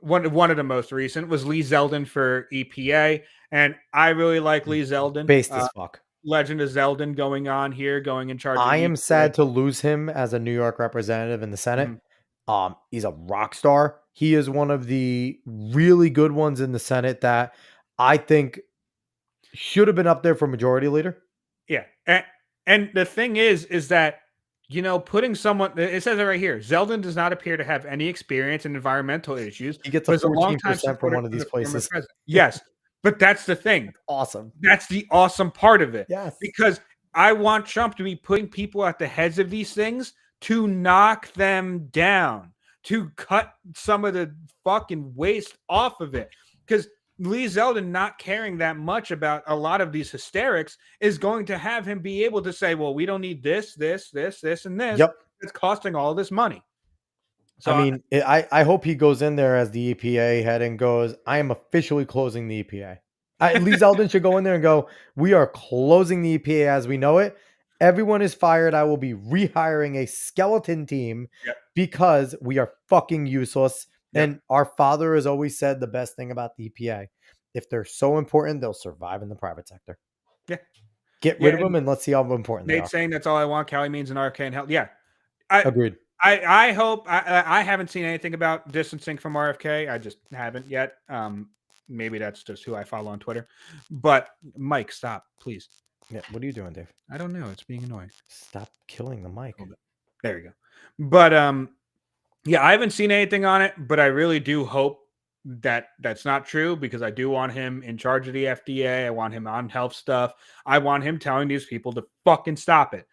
one of the most recent was Lee Zeldin for EPA, and I really like Lee Zeldin. Based as fuck. Legend of Zeldin going on here, going in charge. I of am EPA. sad to lose him as a New York representative in the Senate. Mhm. He's a rock star. He is one of the really good ones in the Senate that I think should have been up there for majority leader. Yeah, and the thing is that putting someone. It says it right here. Zeldin does not appear to have any experience in environmental issues. He gets but a is a longtime 14% from supporter one of of these the former places. president. Yes, but that's the thing. Awesome. That's the awesome part of it. Yes. Because I want Trump to be putting people at the heads of these things to knock them down, to cut some of the fucking waste off of it. Because Lee Zeldin not caring that much about a lot of these hysterics is going to have him be able to say, well, we don't need this, and this. Yep. It's costing all this money. So I mean, I hope he goes in there as the EPA head and goes, I am officially closing the EPA. Lee Zeldin should go in there and go, we are closing the EPA as we know it. Everyone is fired. I will be rehiring a skeleton team Yep. because we are fucking useless. Yep. And our father has always said the best thing about the EPA. If they're so important, they'll survive in the private sector. Yeah. Get Yeah, rid of them and let's see how important they Nate are. saying that's all I want. Cali means an arcane hell. Yeah, I Agreed. I hope I haven't seen anything about distancing from RFK. I just haven't yet. Maybe that's just who I follow on Twitter. But Mike, stop, please. Yeah. What are you doing, Dave? I don't know. It's being annoying. Stop killing the mic. Hold it. There you go. But yeah, I haven't seen anything on it, but I really do hope that that's not true because I do want him in charge of the FDA. I want him on health stuff. I want him telling these people to fucking stop it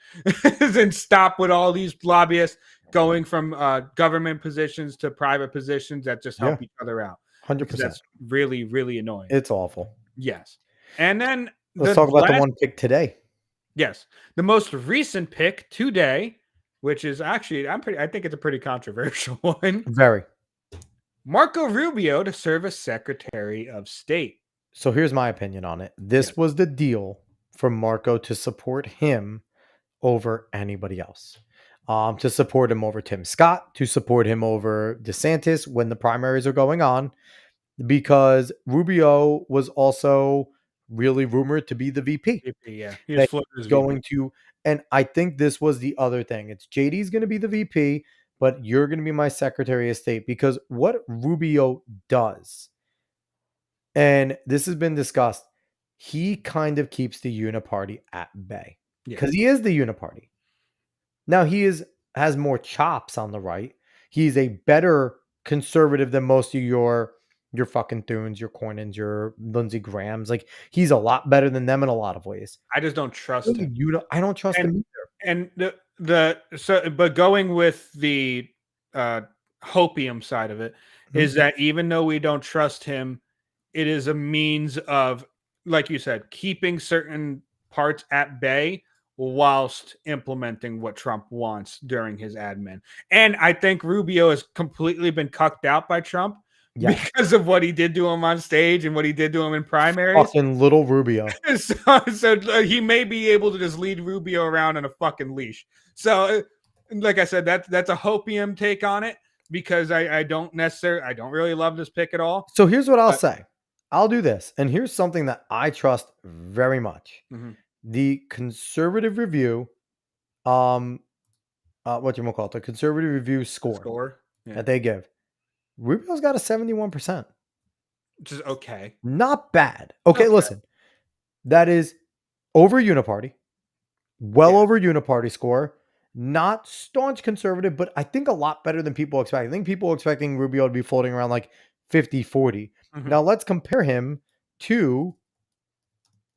and stop with all these lobbyists going from government positions to private positions that just help Yeah. each other out. Because 100%. that's really, really annoying. It's awful. Yes. And then Let's talk about the one pick today. Yes. The most recent pick today, which is actually I think it's a pretty controversial one. Very. Marco Rubio to serve as Secretary of State. So here's my opinion on it. This Yes. was the deal for Marco to support him over anybody else. To support him over Tim Scott, to support him over DeSantis when the primaries are going on, because Rubio was also really rumored to be the VP. VP, yeah. He That was floated as he's VP. going to, and I think this was the other thing. It's JD's going to be the VP, but you're going to be my Secretary of State because what Rubio does, and this has been discussed, he kind of keeps the uniparty at bay Yeah. because he is the uniparty. Now has more chops on the right. He's a better conservative than most of your fucking Thunes, your Cornyn's, your Lindsey Grahams. Like he's a lot better than them in a lot of ways. I just don't trust him. I don't trust him either. And but going with the hopium side of it is that even though we don't trust him, it is a means of, like you said, keeping certain parts at bay whilst implementing what Trump wants during his admin. And I think Rubio has completely been cucked out by Trump because of what he did to him on stage and what he did to him in primaries. Fucking little Rubio. So he may be able to just lead Rubio around on a fucking leash. So, like I said, that's a hopium take on it because I don't really love this pick at all. So here's what I'll say. I'll do this. And here's something that I trust very much. Mm-hmm. The conservative review, what you call it, the conservative review score that they give. Rubio's got a 71%. Which is okay. Not bad. Okay, listen. That is over Uniparty. Over Uniparty score. Not staunch conservative, but I think a lot better than people expect. I think people are expecting Rubio to be floating around like 50-40. Mm-hmm. Now let's compare him to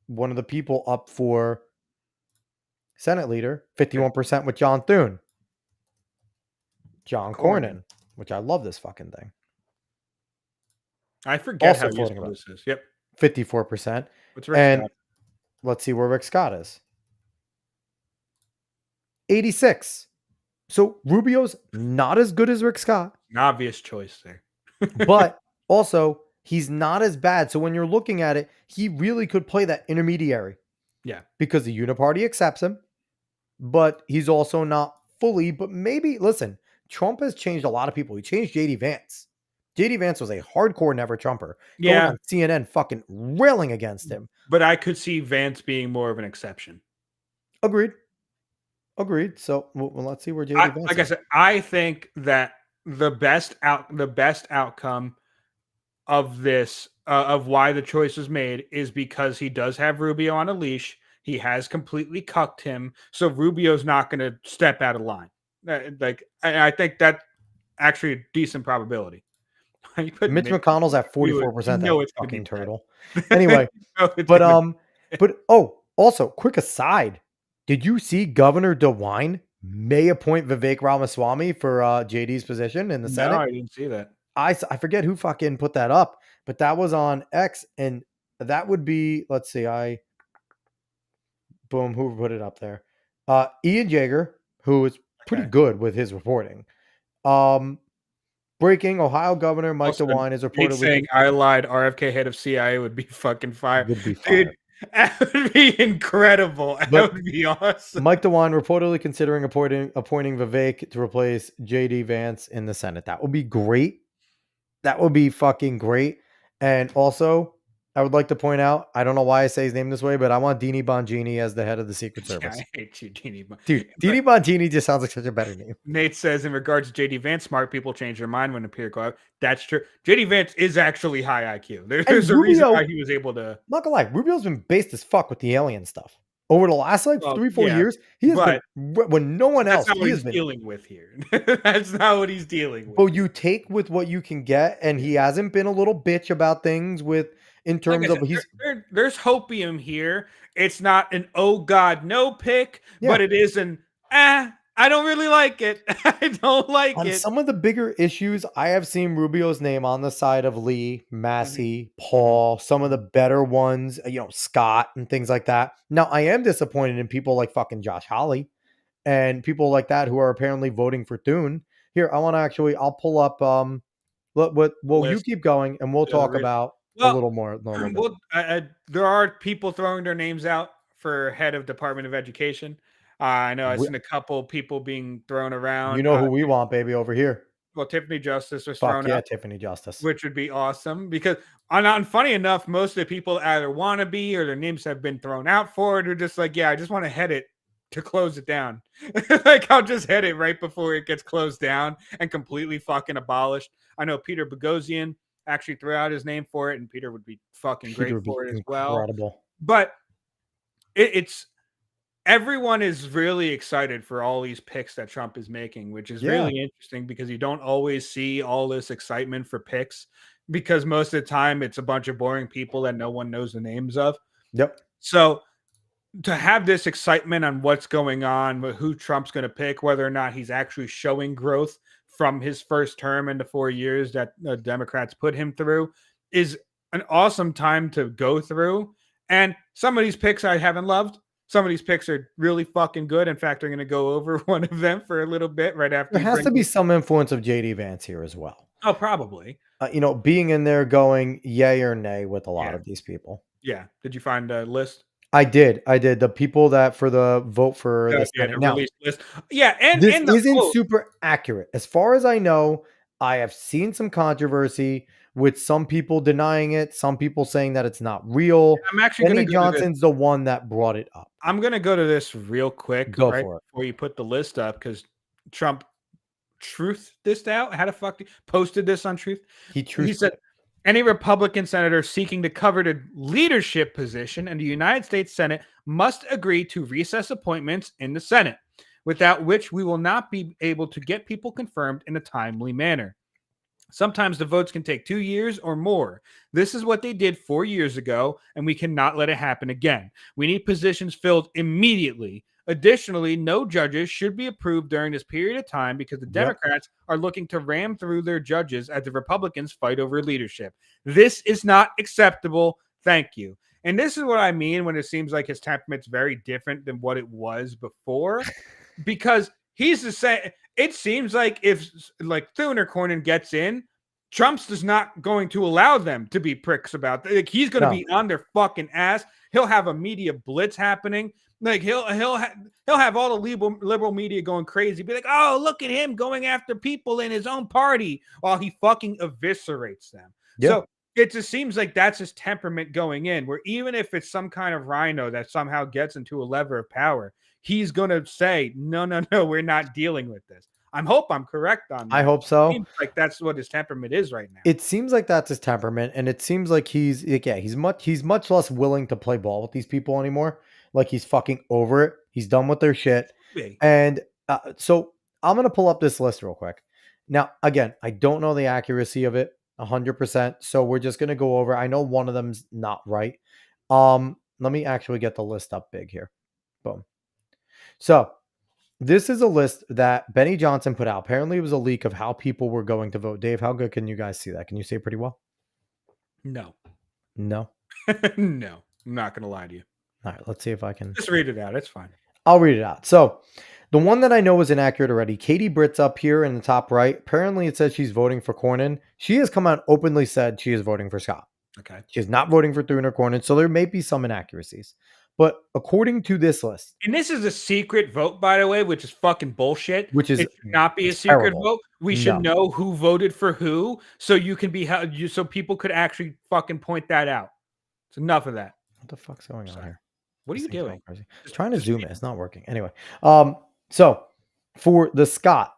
one of the people up for Senate leader, 51% with John Thune. John Cornyn, which I love this fucking thing. I forget Also how floating useful around. this is. Yep. 54%. What's Rick And Scott? let's see where Rick Scott is. 86. So Rubio's not as good as Rick Scott. An obvious choice there. But also, he's not as bad. So when you're looking at it, he really could play that intermediary. Yeah. Because the Uniparty accepts him, but he's also not fully. But maybe, listen, Trump has changed a lot of people. He changed JD Vance. JD Vance was a hardcore never Trumper. Going on CNN fucking railing against him. But I could see Vance being more of an exception. Agreed. So well, let's see where JD Vance like I said, I think that the best outcome of this of why the choice was made is because he does have Rubio on a leash. He has completely cucked him, so Rubio's not going to step out of line. I think that's actually a decent probability. Mitch McConnell's at 44%. No, it's fucking turtle. Anyway, also quick aside. Did you see Governor DeWine may appoint Vivek Ramaswamy for JD's position in the Senate? No, I didn't see that. I forget who fucking put that up, but that was on X, and that would be, let's see, who put it up there? Ian Jaeger, who is pretty good with his reporting. Breaking, Ohio Governor Mike DeWine is reportedly saying I lied. RFK head of CIA would be fucking fired. Would be fired. Dude, that would be incredible. That would be awesome. Mike DeWine reportedly considering appointing Vivek to replace JD Vance in the Senate. That would be great. That would be fucking great. And also, I would like to point out, I don't know why I say his name this way, but I want Dini Bongini as the head of the Secret Yeah, Service. I hate you, Dini. Dude, But Dini Bongini just sounds like such a better name. Nate says, in regards to JD Vance, smart people change their mind when appear go out. That's true. JD Vance is actually high IQ. There's And a reason why Rubio, he was able to. not gonna lie, Rubio's been based as fuck with the alien stuff. Over the last like Well, 3-4 yeah, years, he has been but when no one that's else, not he what has he's been. dealing with here. That's not what he's dealing with. But you take with what you can get, and he hasn't been a little bitch about things with in Like I terms said, of he's there's hopium here. It's not an oh god no pick, yeah. but it is an I don't really like it. I don't like On it. some of the bigger issues, I have seen Rubio's name on the side of Lee, Mhm, Massey, mhm. Paul, some of the better ones, Scott and things like that. Now, I am disappointed in people like fucking Josh Hawley and people like that who are apparently voting for Thune. Here, I want to actually, I'll pull up, The well, you list. keep going and we'll Yeah, the talk re- about a well, little more in a little bit. well, there are people throwing their names out for head of Department of Education. I know I've We, seen a couple people being thrown you around. know who we want, baby, over here. Well, Tiffany Justice was Fuck thrown yeah, out, Tiffany Justice. which would be awesome because and funny enough, most of the people either want to be or their names have been thrown out for it. They're just like, yeah, I just want to head it to close it down. Like I'll just head it right before it gets closed down and completely fucking abolished. I know Peter Boghossian actually threw out his name for it, and Peter would be fucking Peter great would be for it as well. incredible. But it's everyone is really excited for all these picks that Trump is making, which is Yeah. really interesting because you don't always see all this excitement for picks because most of the time it's a bunch of boring people that no one knows the names of. Yep. So to have this excitement on what's going on, who Trump's going to pick, whether or not he's actually showing growth from his first term in the 4 years that the Democrats put him through, is an awesome time to go through. And some of these picks I haven't loved. Some of these picks are really fucking good. In fact, I'm going to go over one of them for a little bit right after There you has bring to be me. some influence of JD Vance here as well. Oh, probably. Being in there going yay or nay with a lot Yeah. of these people. Yeah. Did you find a list? I did. The people that for the vote for the Yeah, Senate. the Now, release list. Yeah, and this the isn't vote. super accurate. As far as I know, I have seen some controversy with some people denying it, some people saying that it's not real. I'm actually going to Benny go to this. Johnson's the one that brought it up. I'm gonna go to this real quick, Go right for it. before you put the list up, because Trump truth this out. How the fuck posted this on Truth? He He truthfully. said any Republican senator seeking to cover the leadership position in the United States Senate must agree to recess appointments in the Senate, without which we will not be able to get people confirmed in a timely manner. Sometimes the votes can take 2 years or more. This is what they did 4 years ago, and we cannot let it happen again. We need positions filled immediately. Additionally, no judges should be approved during this period of time because the Yep. Democrats are looking to ram through their judges as the Republicans fight over leadership. This is not acceptable. Thank you. And this is what I mean when it seems like his temperament's very different than what it was before, because he's the same. It seems like if like Thune or Cornyn gets in, Trump's just not going to allow them to be pricks about that. Like he's going to No. be on their fucking ass. He'll have a media blitz happening. Like he'll have all the liberal media going crazy. Be like, oh, look at him going after people in his own party while he fucking eviscerates them. Yeah. So it just seems like that's his temperament going in. Where even if it's some kind of rhino that somehow gets into a lever of power, he's going to say, no, we're not dealing with this. I hope I'm correct on that. I hope so. It seems like that's what his temperament is right now. It seems like that's his temperament, and it seems like he's much less willing to play ball with these people anymore. Like he's fucking over it. He's done with their shit. And so I'm gonna pull up this list real quick. Now, again, I don't know the accuracy of it 100%, so we're just gonna go over. I know one of them's not right. Let me actually get the list up big here. Boom. So this is a list that Benny Johnson put out. Apparently, it was a leak of how people were going to vote. Dave, how good can you guys see that? Can you see it pretty well? No. No. No. I'm not going to lie to you. All right, let's see if I can. Just read it out. It's fine. I'll read it out. So, the one that I know is inaccurate already. Katie Britt's up here in the top right. Apparently, it says she's voting for Cornyn. She has come out openly said she is voting for Scott. Okay. She is not voting for Thune or Cornyn. So, there may be some inaccuracies. But according to this list, And this is a secret vote, by the way, which is fucking bullshit. which is it should not be a it's secret terrible. vote. We should No. know who voted for who, so you can be held. So people could actually fucking point that out. It's enough of that. What the fuck's going on Sorry. here? What are This you thing's going doing? crazy. Just- Trying to just zoom leave it. It's not working. Anyway, so for the Scott,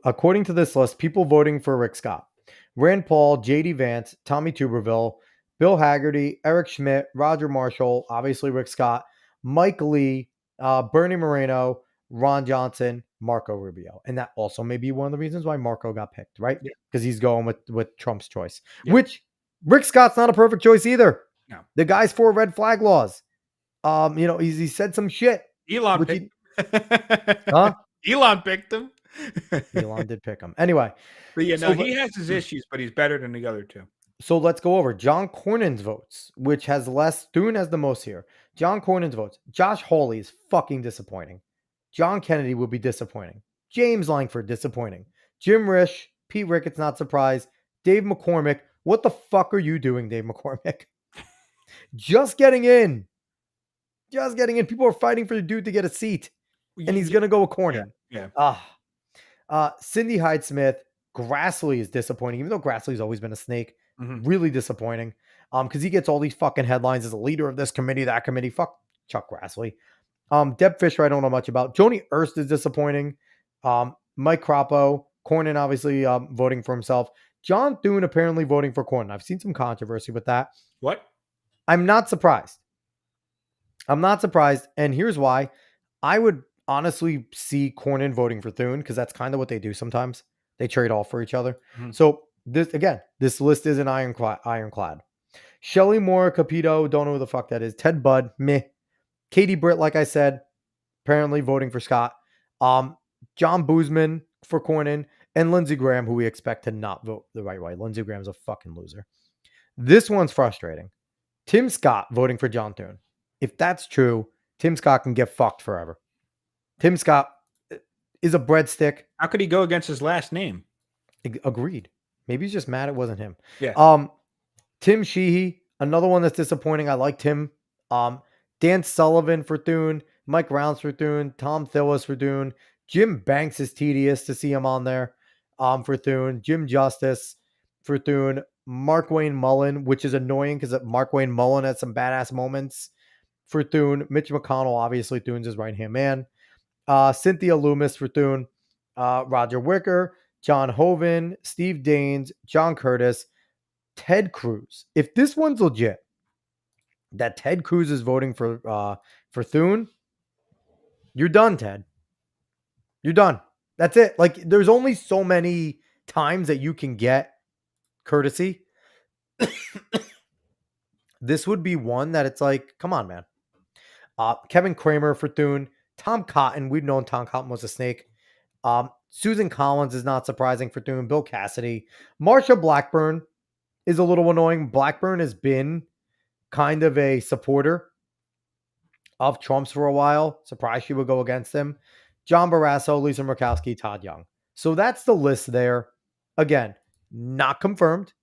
according to this list, people voting for Rick Scott: Rand Paul, J.D. Vance, Tommy Tuberville, Bill Haggerty, Eric Schmidt, Roger Marshall, obviously Rick Scott, Mike Lee, Bernie Moreno, Ron Johnson, Marco Rubio, and that also may be one of the reasons why Marco got picked, right? Yeah. Because he's going with Trump's choice, Yeah. which Rick Scott's not a perfect choice either. No. The guy's for red flag laws. He said some shit. Elon Which picked. Huh? Elon picked him. Elon did pick him. Anyway, But yeah, so no, he has his issues, but he's better than the other two. so let's go over John Cornyn's votes, which has less. Thune has the most here. John Cornyn's votes. Josh Hawley is fucking disappointing. John Kennedy would be disappointing. James Langford, disappointing. Jim Risch, Pete Ricketts, not surprised. Dave McCormick, what the fuck are you doing, Dave McCormick? Just getting in. Just getting in. People are fighting for the dude to get a seat. And he's going to go with Cornyn. Yeah. Cindy Hyde Smith. Grassley is disappointing, even though Grassley's always been a snake. Mhm. Really disappointing. Because he gets all these fucking headlines as a leader of this committee, that committee. Fuck Chuck Grassley. Deb Fisher, I don't know much about. Joni Ernst is disappointing. Mike Croppo. Cornyn obviously voting for himself. John Thune apparently voting for Cornyn. I've seen some controversy with that. What? I'm not surprised. And here's why. I would honestly see Cornyn voting for Thune because that's kind of what they do sometimes. They trade off for each other. Mhm. So this list isn't ironclad. Shelley Moore, Capito, don't know who the fuck that is. Ted Budd, meh. Katie Britt, like I said, apparently voting for Scott. John Boozman for Cornyn, and Lindsey Graham, who we expect to not vote the right way. Lindsey Graham's a fucking loser. This one's frustrating. Tim Scott voting for John Thune. If that's true, Tim Scott can get fucked forever. Tim Scott is a breadstick. How could he go against his last name? Agreed. Maybe he's just mad it wasn't him. Yeah. Tim Sheehy, another one that's disappointing. I liked him. Dan Sullivan for Thune, Mike Rounds for Thune, Tom Thillis for Thune. Jim Banks is tedious to see him on there for Thune. Jim Justice for Thune. Mark Wayne Mullen, which is annoying because Mark Wayne Mullen had some badass moments for Thune. Mitch McConnell, obviously Thune's his right-hand man. Cynthia Loomis for Thune. Roger Wicker, John Hoven, Steve Daines, John Curtis, Ted Cruz. If this one's legit, that Ted Cruz is voting for Thune, you're done, Ted. You're done. That's it. Like, there's only so many times that you can get courtesy. This would be one that it's like, come on, man. Kevin Kramer for Thune. Tom Cotton. We've known Tom Cotton was a snake. Susan Collins is not surprising for Thune. Bill Cassidy. Marsha Blackburn is a little annoying. Blackburn has been kind of a supporter of Trump's for a while. Surprised she would go against him. John Barrasso, Lisa Murkowski, Todd Young. So that's the list there. Again, not confirmed.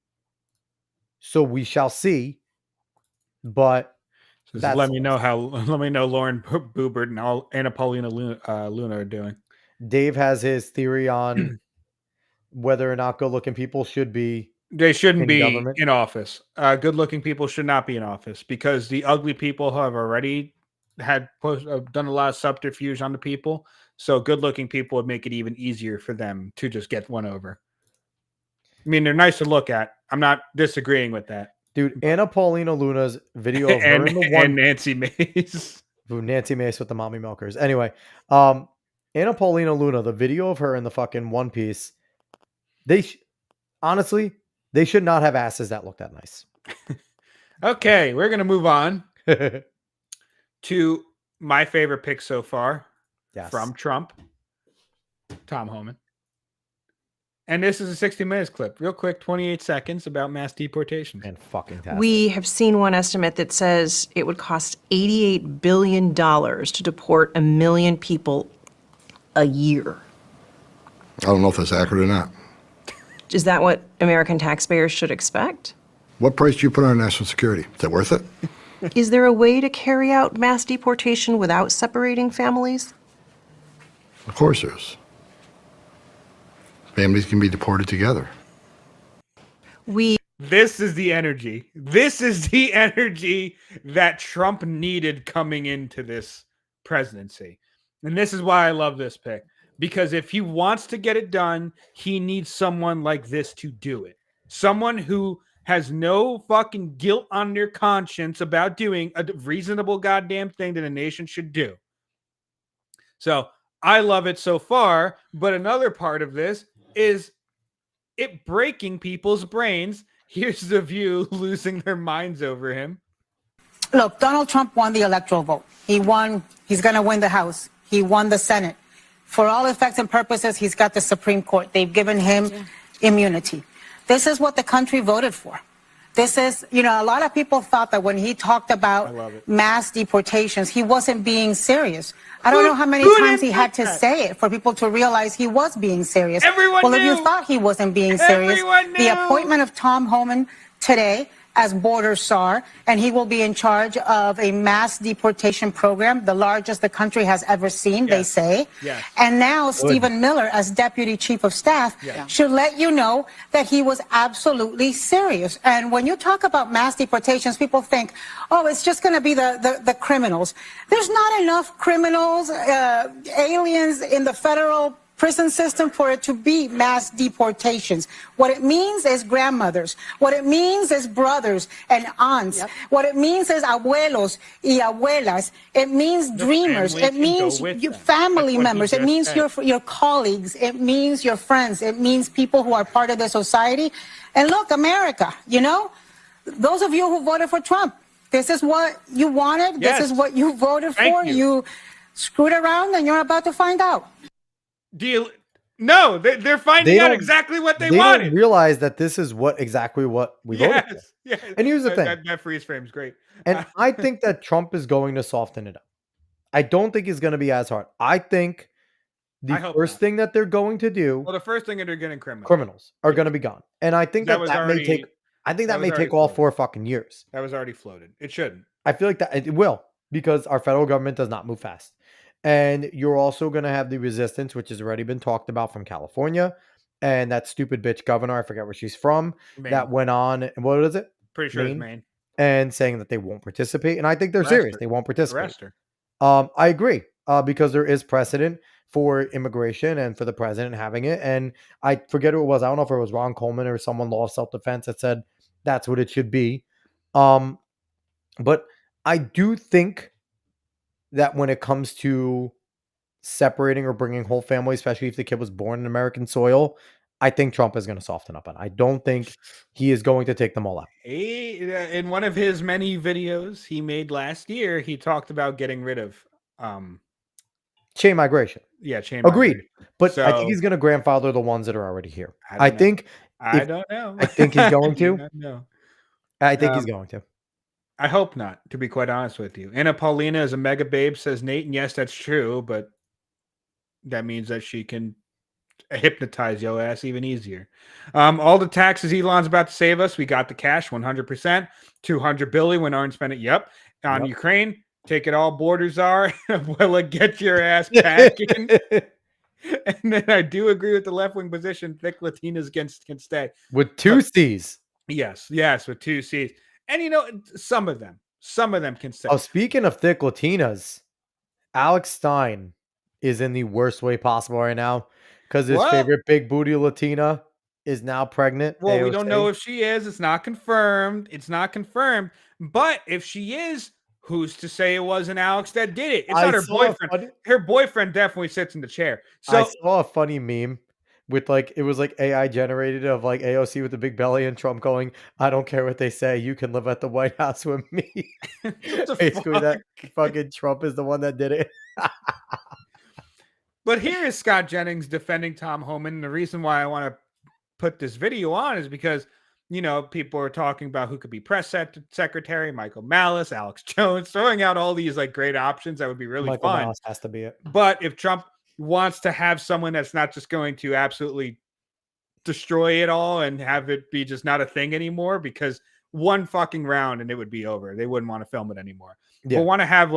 So we shall see. But let me know Lauren Boebert and Anna Paulina Luna are doing. Dave has his theory on whether or not good-looking people should be. They shouldn't in be government. in office. Good-looking people should not be in office because the ugly people have already done a lot of subterfuge on the people. So good-looking people would make it even easier for them to just get one over. I mean, they're nice to look at. I'm not disagreeing with that. Dude, Anna Paulina Luna's video of her in the one. And Nancy Mace. Nancy Mace with the mommy milkers. Anyway, Anna Paulina Luna, the video of her in the fucking One Piece, honestly, they should not have asses that look that nice. Okay, we're going to move on to my favorite pick so far from Trump, Tom Homan. And this is a 60 Minutes clip. Real quick, 28 seconds about mass deportation. And fucking tastic. We have seen one estimate that says it would cost $88 billion to deport 1 million people a year. I don't know if that's accurate or not. Is that what American taxpayers should expect? What price do you put on national security? Is that worth it? Is there a way to carry out mass deportation without separating families? Of course there is. Families can be deported together. We This is the energy. This is the energy that Trump needed coming into this presidency. And this is why I love this pick. Because if he wants to get it done, he needs someone like this to do it. Someone who has no fucking guilt on their conscience about doing a reasonable goddamn thing that a nation should do. So I love it so far. But another part of this is it breaking people's brains. Here's the View losing their minds over him. Look, Donald Trump won the electoral vote. He won. He's going to win the House. He won the Senate. For all effects and purposes, he's got the Supreme Court. They've given him immunity. This is what the country voted for. This is, a lot of people thought that when he talked about mass deportations, he wasn't being serious. I don't know how many times he had to say it for people to realize he was being serious. Everyone Well, knew. if you thought he wasn't being serious, Everyone the knew. appointment of Tom Homan today as border czar, and he will be in charge of a mass deportation program, the largest the country has ever seen, they say. Yes. And now Stephen Miller, as deputy chief of staff, should let you know that he was absolutely serious. And when you talk about mass deportations, people think, oh, it's just going to be the criminals. There's not enough criminals, aliens in the federal prison system for it to be mass deportations. What it means is grandmothers. What it means is brothers and aunts. What it means is abuelos y abuelas. It means dreamers. family It can means go with your them. family That's what he members. It just means said. your colleagues. It means your friends. It means people who are part of the society. And look, America, those of you who voted for Trump, this is what you wanted. Yes. This is what you voted Thank for. you. You screwed around and you're about to find out. No, they're finding They out don't- exactly what they They wanted. don't realize that this is exactly what we voted for. Yes. And here's the thing. That freeze frame's great. And I think that Trump is going to soften it up. I don't think he's going to be as hard. I think the I hope first not. thing that they're going to do, Well, the first thing they're getting criminals are going to be gone. And I think That that was may already- take, I think that that was may already take all floated. 4 fucking years. That was already floated. It shouldn't. I feel like that it will, because our federal government does not move fast. And you're also going to have the resistance, which has already been talked about, from California, and that stupid bitch governor, I forget where she's from, Maine. that went on, and what is it? Pretty sure it's Maine? Maine. And saying that they won't participate. And I think they're Arrest serious. her. They won't participate. Arrest her. I agree, because there is precedent for immigration and for the president having it. And I forget who it was. I don't know if it was Ron Coleman or someone, law of self-defense, that said that's what it should be. But I do think that when it comes to separating or bringing whole families, especially if the kid was born in American soil, I think Trump is going to soften up on it. I don't think he is going to take them all out. In one of his many videos he made last year, he talked about getting rid of Chain migration. chain Agreed. migration. But I think So- he's going to grandfather the ones that are already here. I I don't know. think I if- don't know. I think he's going I do to. not know. I think he's going to. I hope not, to be quite honest with you. Anna Paulina is a mega babe, says Nate, and yes, that's true, but that means that she can hypnotize your ass even easier. All the taxes Elon's about to save us, we got the cash 100%. 200 billion when aren't spent it. Yep. On Yep. Ukraine, take it all, borders are. Well, get your ass packing. And then I do agree with the left wing position. Thick Latinas can stay. With 2 C's. Yes, with 2 C's. And some of them can stay. Oh, speaking of thick Latinas, Alex Stein is in the worst way possible right now, because his What? favorite big booty Latina is now pregnant. Well, we don't AOC. know if she is. It's not confirmed. But if she is, who's to say it wasn't Alex that did it? It's I not her saw a boyfriend. funny- Her boyfriend definitely sits in the chair. I So saw a funny meme with it was AI generated of AOC with the big belly and Trump going, "I don't care what they say, you can live at the White House with me." the Basically, that fucking Trump is the one that did it. But here is Scott Jennings defending Tom Homan. And the reason why I want to put this video on is because, people are talking about who could be press secretary, Michael Malice, Alex Jones, throwing out all these great options that would be really Michael fun. Malice has to be it. But if Trump wants to have someone that's not just going to absolutely destroy it all and have it be just not a thing anymore, because one fucking round and it would be over. They wouldn't want to film it anymore. Yeah. But want to have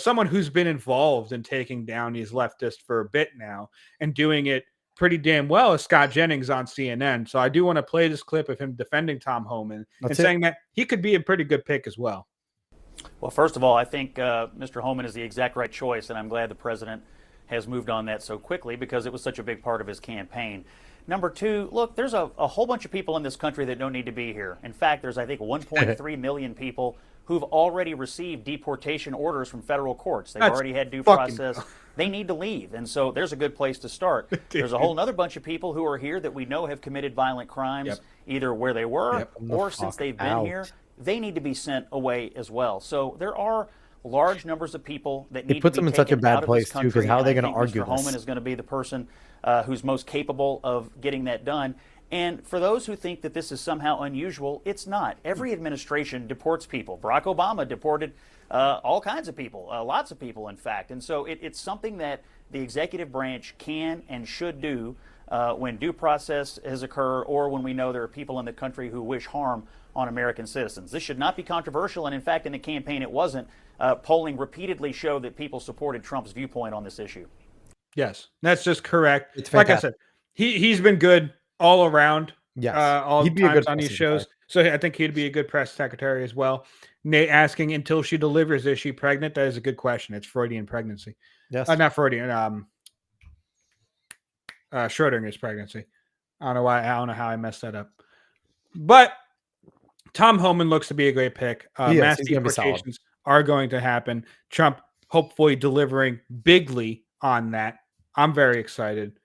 someone who's been involved in taking down these leftists for a bit now and doing it pretty damn well is Scott Jennings on CNN. So I do want to play this clip of him defending Tom Homan and saying that he could be a pretty good pick as well. Well, first of all, I think Mr. Homan is the exact right choice, and I'm glad the president has moved on that so quickly because it was such a big part of his campaign. Number two, look, there's a whole bunch of people in this country that don't need to be here. In fact, there's, I think, 1.3 million people who've already received deportation orders from federal courts. They've already had due process. They need to leave. And so there's a good place to start. There's a whole other bunch of people who are here that we know have committed violent crimes, either where they were or since they've been here. They need to be sent away as well. So there are large numbers of people that need to be taken out of this country. It puts them in such a bad place, too, because how are they going to argue this? Mr. Homan is going to be the person who's most capable of getting that done. And for those who think that this is somehow unusual, it's not. Every administration deports people. Barack Obama deported all kinds of people, lots of people, in fact. And so it's something that the executive branch can and should do when due process has occurred or when we know there are people in the country who wish harm on American citizens. This should not be controversial, and in fact, in the campaign, it wasn't. Polling repeatedly showed that people supported Trump's viewpoint on this issue. Yes, that's just correct. It's like I said, he's been good all around. Yes, all he'd be times a good on these shows. So I think he'd be a good press secretary as well. Nate asking, until she delivers, is she pregnant? That is a good question. It's Freudian pregnancy. Yes, not Freudian. Schrodinger's pregnancy. I don't know why. I don't know how I messed that up. But Tom Homan looks to be a great pick. Mass deportations are going to happen. Trump hopefully delivering bigly on that. I'm very excited.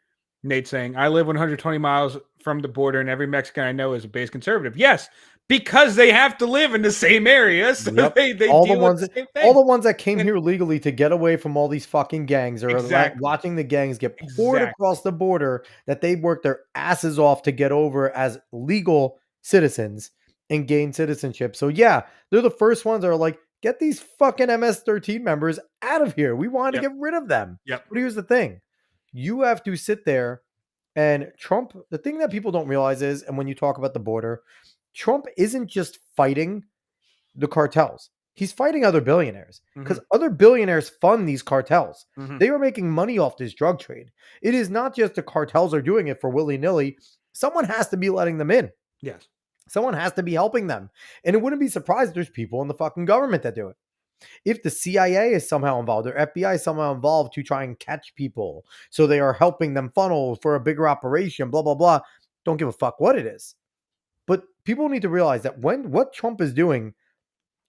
Nate saying, I live 120 miles from the border and every Mexican I know is a base conservative. Yes, because they have to live in the same area. So they all deal the ones with the same thing. all the ones that came here legally to get away from all these fucking gangs are Exactly. watching the gangs get poured across the border that they worked their asses off to get over as legal citizens and gain citizenship. So yeah, they're the first ones that are like, get these fucking MS-13 members out of here. We want to get rid of them. Yep. But here's the thing. You have to sit there and Trump, the thing that people don't realize is, and when you talk about the border, Trump isn't just fighting the cartels. He's fighting other billionaires because other billionaires fund these cartels. They are making money off this drug trade. It is not just the cartels are doing it for willy-nilly. Someone has to be letting them in. Yes. Someone has to be helping them. And it wouldn't be surprised if there's people in the fucking government that do it. If the CIA is somehow involved or FBI is somehow involved to try and catch people, so they are helping them funnel for a bigger operation, blah, blah, blah. Don't give a fuck what it is. But people need to realize that what Trump is doing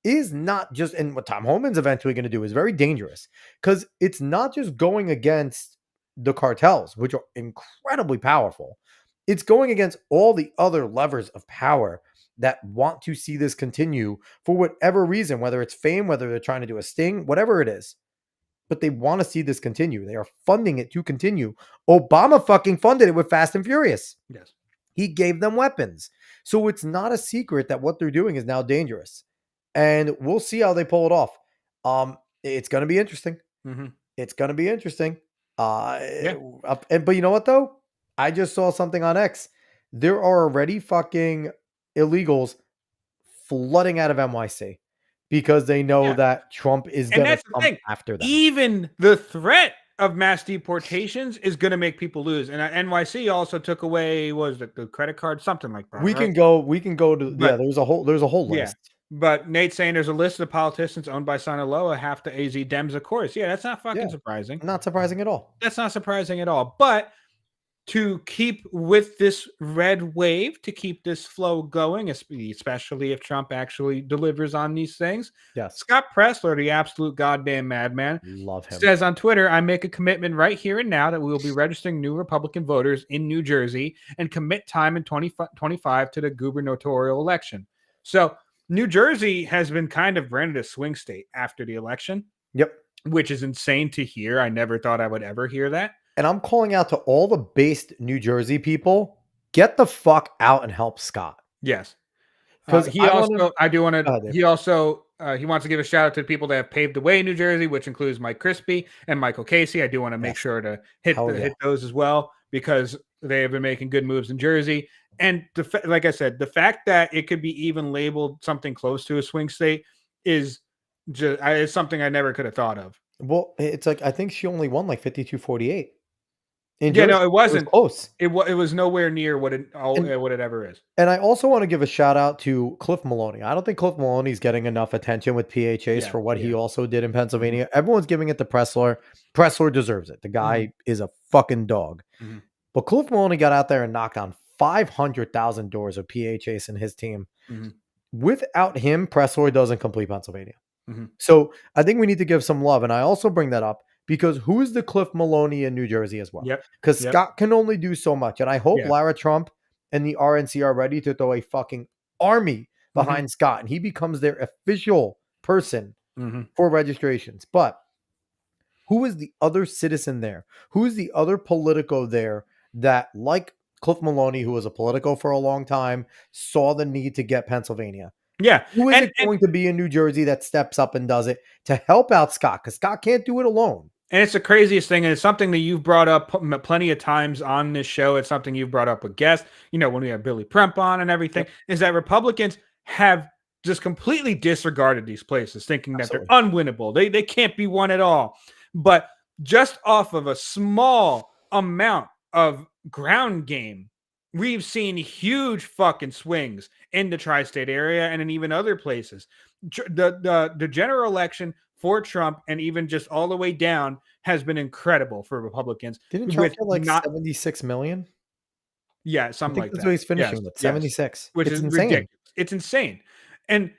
is not just, and what Tom Homan's eventually going to do is very dangerous because it's not just going against the cartels, which are incredibly powerful. It's going against all the other levers of power that want to see this continue for whatever reason, whether it's fame, whether they're trying to do a sting, whatever it is. But they want to see this continue. They are funding it to continue. Obama fucking funded it with Fast and Furious. Yes. He gave them weapons. So it's not a secret that what they're doing is now dangerous. And we'll see how they pull it off. It's going to be interesting. It's going to be interesting. But you know what, though? I just saw something on X. There are already fucking illegals flooding out of NYC because they know that Trump is going to come after them. Even the threat of mass deportations is going to make people lose. And NYC also took away, the credit card, something like that. We can go to, there's a whole list. But Nate's saying there's a list of politicians owned by Sinaloa, half the AZ Dems, of course. Yeah, that's not fucking surprising. Not surprising at all. That's not surprising at all. But to keep with this red wave, to keep this flow going, especially if Trump actually delivers on these things. Yes. Scott Pressler, the absolute goddamn madman, love him, says on Twitter, I make a commitment right here and now that we will be registering new Republican voters in New Jersey and commit time in 2025 to the gubernatorial election. So New Jersey has been kind of branded a swing state after the election. Yep. Which is insane to hear. I never thought I would ever hear that. And I'm calling out to all the based New Jersey people, get the fuck out and help Scott. Yes. Because he wants to give a shout out to the people that have paved the way in New Jersey, which includes Mike Crispy and Michael Casey. I do want to make sure to hit those as well, because they have been making good moves in Jersey. And like I said, the fact that it could be even labeled something close to a swing state is something I never could have thought of. Well, it's like, I think she only won like 52-48. in Yeah, Jersey. no, it It was wasn't. close. It was nowhere near what And what it ever is. and I also want to give a shout out to Cliff Maloney. I don't think Cliff Maloney's getting enough attention with PHAs Yeah, for what he yeah. also did in Pennsylvania. Everyone's giving it to Pressler. Pressler deserves it. The guy is a fucking dog. Mhm. But Cliff Maloney got out there and knocked on 500,000 doors of PHAs in his team. Mhm. Without him, Pressler doesn't complete Pennsylvania. Mhm. So I think we need to give some love. And I also bring that up because who's the Cliff Maloney in New Jersey as well? Yep. Because Yep. Scott can only do so much. And I hope Yeah. Lara Trump and the RNC are ready to throw a fucking army behind Scott and he becomes their official person Mhm. for registrations. But who is the other citizen there? Who is the other politico there that, like Cliff Maloney, who was a politico for a long time, saw the need to get Pennsylvania? Yeah. Who is And it going to be in New Jersey that steps up and does it to help out Scott? Because Scott can't do it alone. And it's the craziest thing, and it's something that you've brought up plenty of times on this show. It's something you've brought up with guests, when we have Billy Premp on and everything, is that Republicans have just completely disregarded these places, thinking that they're Absolutely. unwinnable. They can't be won at all. But just off of a small amount of ground game, we've seen huge fucking swings in the tri-state area and in even other places. The general election for Trump and even just all the way down has been incredible for Republicans. Didn't Trump With get like not 76 million? Yeah, I something think like that's that. what he's Yes, finishing with, yes. 76. Which It's is insane. ridiculous. It's insane. And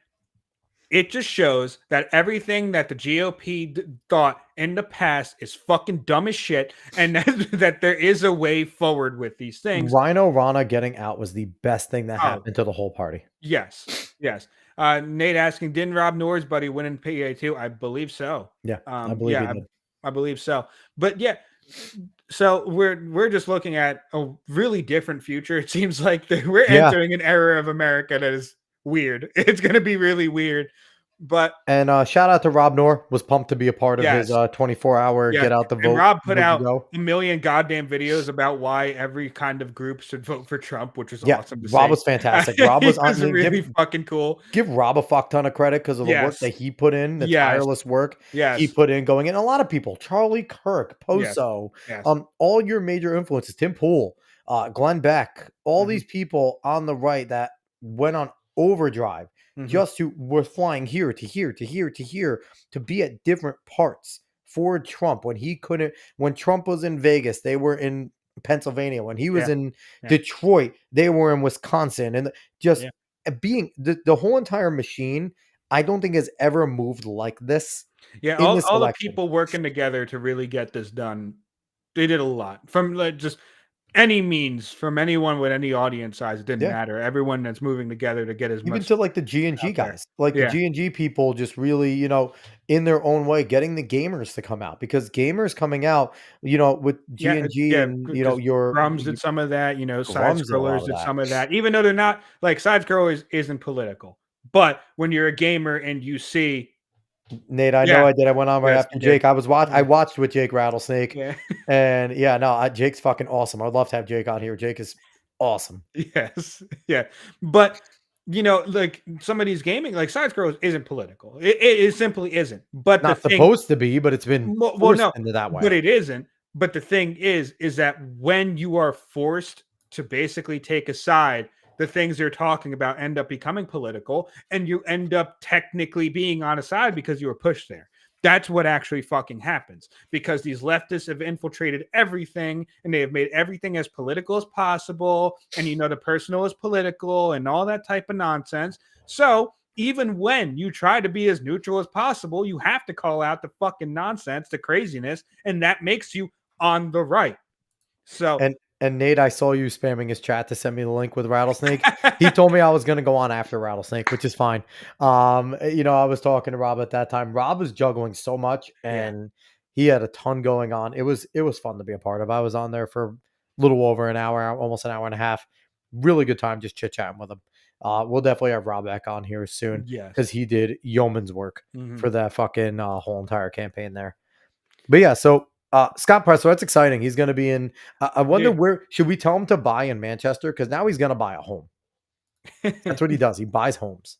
it just shows that everything that the GOP thought in the past is fucking dumb as shit, and that there is a way forward with these things. Rhino Rana getting out was the best thing that Oh. happened to the whole party. Yes, yes. Nate asking, didn't Rob Noor's buddy win in PA2? I believe so. Yeah, I believe he did. I believe so. But yeah, so we're just looking at a really different future. It seems like that we're Yeah. entering an era of America that is weird. It's going to be really weird. But And shout out to Rob Noor, was pumped to be a part of his Yes. 24-hour yeah, get out the vote. and Rob put Would you out go? a million goddamn videos about why every kind of group should vote for Trump, which was Yeah, awesome to Rob see. was fantastic. Rob was He was on- really give- fucking cool. Give Rob a fuck ton of credit because of the work Yes. that he put in, the Yes. tireless work he Yes. put in going in. A lot of people, Charlie Kirk, Poso, Yes. all your major influences, Tim Pool, Glenn Beck, all Mhm. these people on the right that went on overdrive Mhm. just to were flying here to here to here to here to be at different parts for Trump when Trump was in Vegas, they were in Pennsylvania. When he was Yeah. in Yeah. Detroit, they were in Wisconsin. And just Yeah. being the whole entire machine, I don't think has ever moved like this. Yeah, in this all the election. people working together to really get this done, they did a lot. From like just any means, from anyone with any audience size, it didn't Yeah. matter. Everyone that's moving together to get as Even much to like the G&G out there. guys, like the Yeah. G&G people just really, in their own way, getting the gamers to come out because gamers coming out, with G&G and, because your Grums did some of that, Side Grums did a lot Scrollers of did that. some of that, even though they're not like Side Scrollers isn't political. But when you're a gamer and you see Nate, I Yeah. know I did. I went on right Yes, after you did. Jake. I watched with Jake Rattlesnake, Yeah. and yeah, no, Jake's fucking awesome. I'd love to have Jake on here. Jake is awesome. Yes. Yeah. But like some of these gaming, like Side Scrollers isn't political. It simply isn't. But Not the thing supposed to be, but it's been Well, forced no, into that way. but it isn't. But the thing is that when you are forced to basically take a side, the things you're talking about end up becoming political, and you end up technically being on a side because you were pushed there. That's what actually fucking happens because these leftists have infiltrated everything and they have made everything as political as possible. And the personal is political and all that type of nonsense. So even when you try to be as neutral as possible, you have to call out the fucking nonsense, the craziness, and that makes you on the right. So And Nate, I saw you spamming his chat to send me the link with Rattlesnake. He told me I was going to go on after Rattlesnake, which is fine. I was talking to Rob at that time. Rob was juggling so much and he had a ton going on. It was fun to be a part of. I was on there for a little over an hour, almost an hour and a half. Really good time just chit-chatting with him. We'll definitely have Rob back on here soon yes. because he did yeoman's work Mhm. for that fucking whole entire campaign there. But yeah, so Scott Presler, that's exciting. He's going to be in. I wonder Yeah. where should we tell him to buy in Manchester because now he's going to buy a home. That's what he does. He buys homes.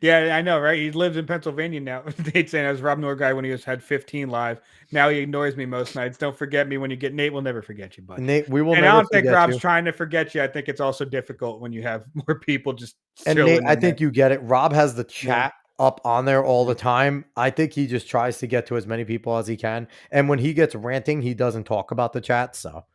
Yeah, I know, right? He lives in Pennsylvania now. Nate's saying I was Rob Norguy when he had 15 live. Now he ignores me most nights. Don't forget me when you get Nate will never forget you, bud. Nate, we will And I never don't think forget Rob's you. trying to forget you. I think it's also difficult when you have more people just And Nate, chilling I in there. think you get it. Rob has the Yeah. chat up on there all the Yeah. time. I think he just tries to get to as many people as he can. And when he gets ranting, he doesn't talk about the chat. So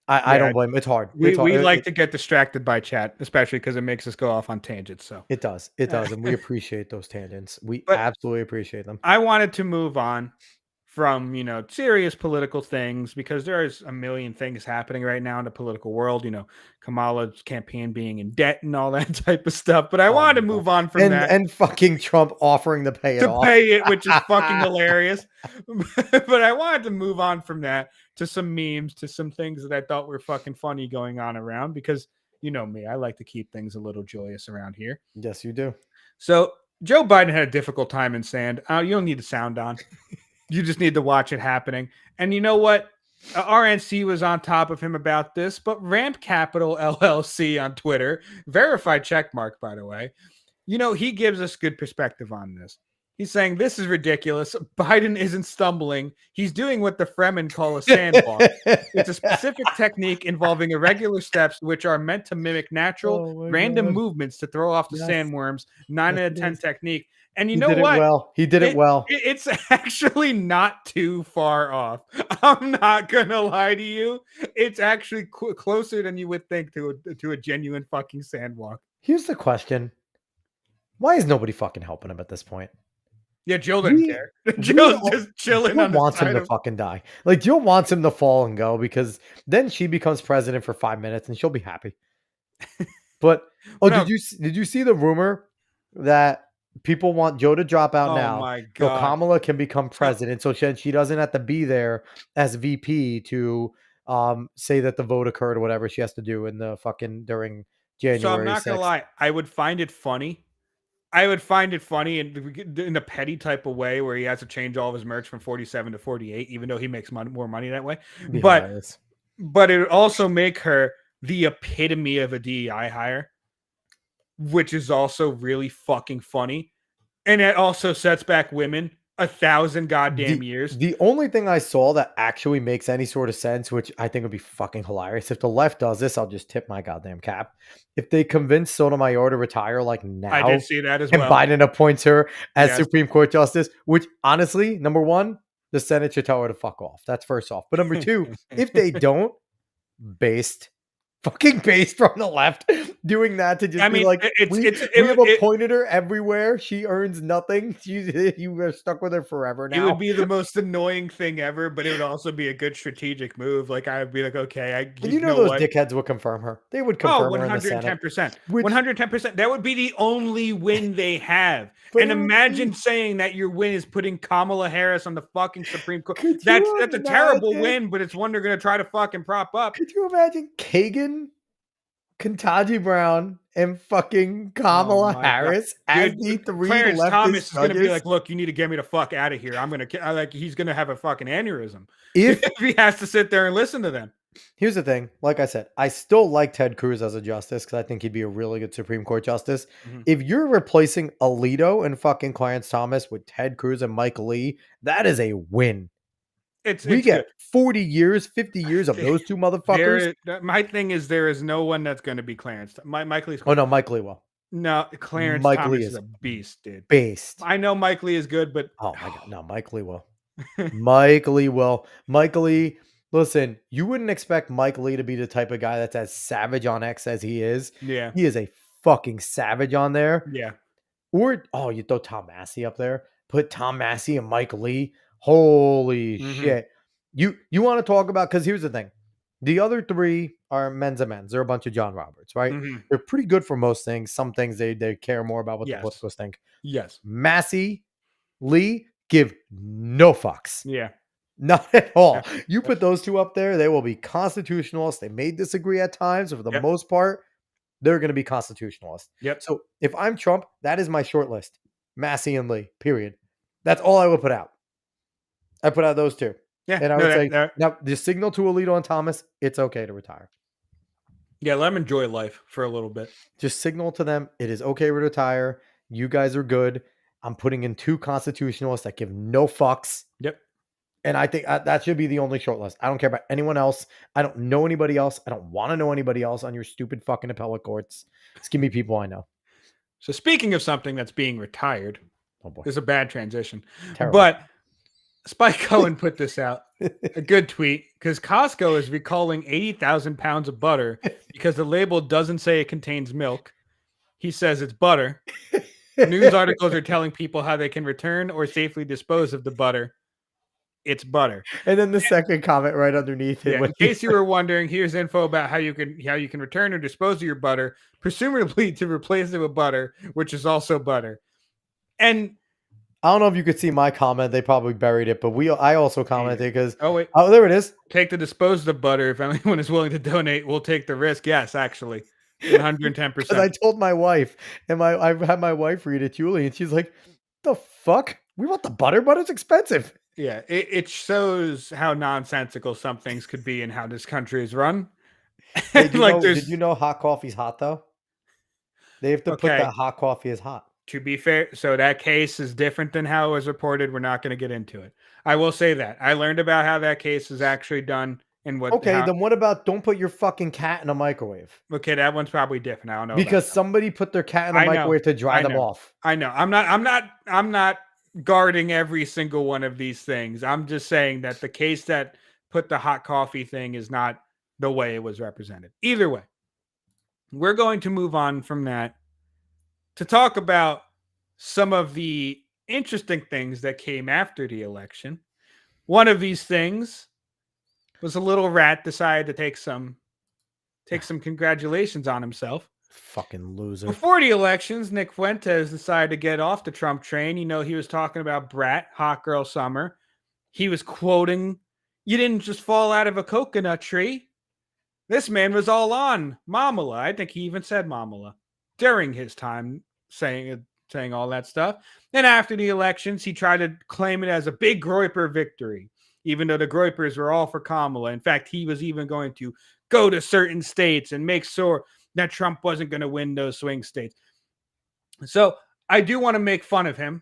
I Yeah. don't blame him. It's hard. We It's hard. we like to get distracted by chat, especially because it makes us go off on tangents. So, It does. It does. And we appreciate those tangents. We but absolutely appreciate them. I wanted to move on from serious political things because there's a million things happening right now in the political world. Kamala's campaign being in debt and all that type of stuff. But I Oh wanted my to God. move on from that And fucking Trump offering to pay it to off. pay it, which is fucking hilarious. But I wanted to move on from that to some memes, to some things that I thought were fucking funny going on around because you know me, I like to keep things a little joyous around here. Yes, you do. So Joe Biden had a difficult time in sand. You don't need the sound on. You just need to watch it happening. And you know what? RNC was on top of him about this, but Ramp Capital LLC on Twitter, verified checkmark, by the way, he gives us good perspective on this. He's saying this is ridiculous. Biden isn't stumbling. He's doing what the Fremen call a sandwalk. It's a specific technique involving irregular steps which are meant to mimic natural, Oh my random God. movements to throw off the Yes. sandworms. 9 Yes, out of it 10 is. technique. And you He know did what? it well. He did it well. It's actually not too far off. I'm not gonna lie to you. It's actually closer than you would think to a genuine fucking sandwalk. Here's the question. Why is nobody fucking helping him at this point? Yeah, Jill didn't care. we Jill's all- just chilling Jill on the wants him side to of. fucking die. Like Jill wants him to fall and go because then she becomes president for 5 minutes and she'll be happy. But No. did you see the rumor that people want Joe to drop out Oh now my so god. Kamala can become president so she doesn't have to be there as VP to say that the vote occurred or whatever she has to do in the fucking during January So I'm not gonna 6th. lie. I would find it funny. I would find it funny in a petty type of way where he has to change all of his merch from 47 to 48, even though he makes more money that way. It'd be But hilarious. it would also make her the epitome of a DEI hire, which is also really fucking funny. And it also sets back women 1,000 goddamn years. The only thing I saw that actually makes any sort of sense, which I think would be fucking hilarious, if the left does this, I'll just tip my goddamn cap. If they convince Sotomayor to retire like now, I did see that as and well. Biden appoints her as Yes. Supreme Court Justice, which honestly, number one, the Senate should tell her to fuck off. That's first off. But number two, if they don't, fucking based from the left, doing that to just I be mean, like, we have appointed her everywhere. She earns nothing. You are stuck with her forever now. It would be the most annoying thing ever, but it would also be a good strategic move. Like I would be like, okay, And you know those dickheads would confirm her. They would confirm her in the Senate. 110%. Which- 110%. That would be the only win they have. But And it would imagine be- saying that your win is putting Kamala Harris on the fucking Supreme Court. Could That's you a terrible imagine? win, but it's one they're going to try to fucking prop up. Could you imagine Kagan, Ketanji Brown, and fucking Kamala Oh my God. Harris as Dude, the three Clarence leftist Thomas is going to be judges? like, look, you need to get me the fuck out of here. He's going to have a fucking aneurysm If if he has to sit there and listen to them. Here's the thing, like I said, I still like Ted Cruz as a justice because I think he'd be a really good Supreme Court justice. Mhm. If you're replacing Alito and fucking Clarence Thomas with Ted Cruz and Mike Lee, that is a win. We get 40 years, 50 years of those two motherfuckers. My thing is there is no one that's going to be Clarence. Mike Lee's. Oh no, Mike Lee will. No, Clarence Mike Thomas Lee is is a beast, dude. Based. I know Mike Lee is good, but Oh my god, no, Mike Lee will. Mike Lee will. Mike Lee, listen, you wouldn't expect Mike Lee to be the type of guy that's as savage on X as he is. yeah, He is a fucking savage on there. yeah. Or you throw Tom Massey up there. Put Tom Massey and Mike Lee. Holy Mhm. shit. You want to talk about, because here's the thing. The other three are men's and men's. They're a bunch of John Roberts, right? Mhm. They're pretty good for most things. Some things they care more about what the Yes. politicals think. Yes. Massey, Lee, give no fucks. Yeah. Not at all. Yeah. You put those two up there, they will be constitutionalists. They may disagree at times, but for the Yep. most part, they're going to be constitutionalists. Yep. So if I'm Trump, that is my short list. Massey and Lee, period. That's all I would put out. I put out those two. Yeah. And I no, would say, that- now the signal to Alito and Thomas, it's okay to retire. yeah. Let him enjoy life for a little bit. Just signal to them, it is okay to retire. You guys are good. I'm putting in 2 constitutionalists that give no fucks. Yep. And I think that should be the only short list. I don't care about anyone else. I don't know anybody else. I don't want to know anybody else on your stupid fucking appellate courts. Just give me people I know. So speaking of something that's being retired, Oh boy. there's a bad transition. Terrible. But Spike Cohen put this out. A good tweet, because Costco is recalling 80,000 pounds of butter because the label doesn't say it contains milk. He says it's butter. News articles are telling people how they can return or safely dispose of the butter. It's butter. And then the second comment right underneath it. Yeah, in case you were wondering, here's info about how you can return or dispose of your butter, presumably to replace it with butter, which is also butter. And I don't know if you could see my comment. They probably buried it, but I also commented because wait, there it is. take the disposed of butter. If anyone is willing to donate, we'll take the risk. Yes, actually, 110%. Because I told my wife, and I had my wife read it, Julie, and she's like, "The fuck? We want the butter, but it's expensive." Yeah, it shows how nonsensical some things could be and how this country is run. Hey, did you know hot coffee's hot though? They have to put Okay. that hot coffee as hot. To be fair, so that case is different than how it was reported. We're not going to get into it. I will say that I learned about how that case is actually done and what. Okay, then what about don't put your fucking cat in a microwave? Okay, that one's probably different. I don't know Because about somebody put their cat in a I know, microwave to dry I them know. off. I know. I'm not guarding every single one of these things. I'm just saying that the case that put the hot coffee thing is not the way it was represented. Either way, we're going to move on from that to talk about some of the interesting things that came after the election. One of these things was a little rat decided to take some congratulations on himself. Fucking loser. Before the elections, Nick Fuentes decided to get off the Trump train. You know, he was talking about Brat, Hot Girl Summer. He was quoting, "You didn't just fall out of a coconut tree." This man was all on Mamala. I think he even said Mamala during his time saying all that stuff. Then after the elections, he tried to claim it as a big Groyper victory, even though the Groypers were all for Kamala. In fact, he was even going to go to certain states and make sure that Trump wasn't going to win those swing states. So I do want to make fun of him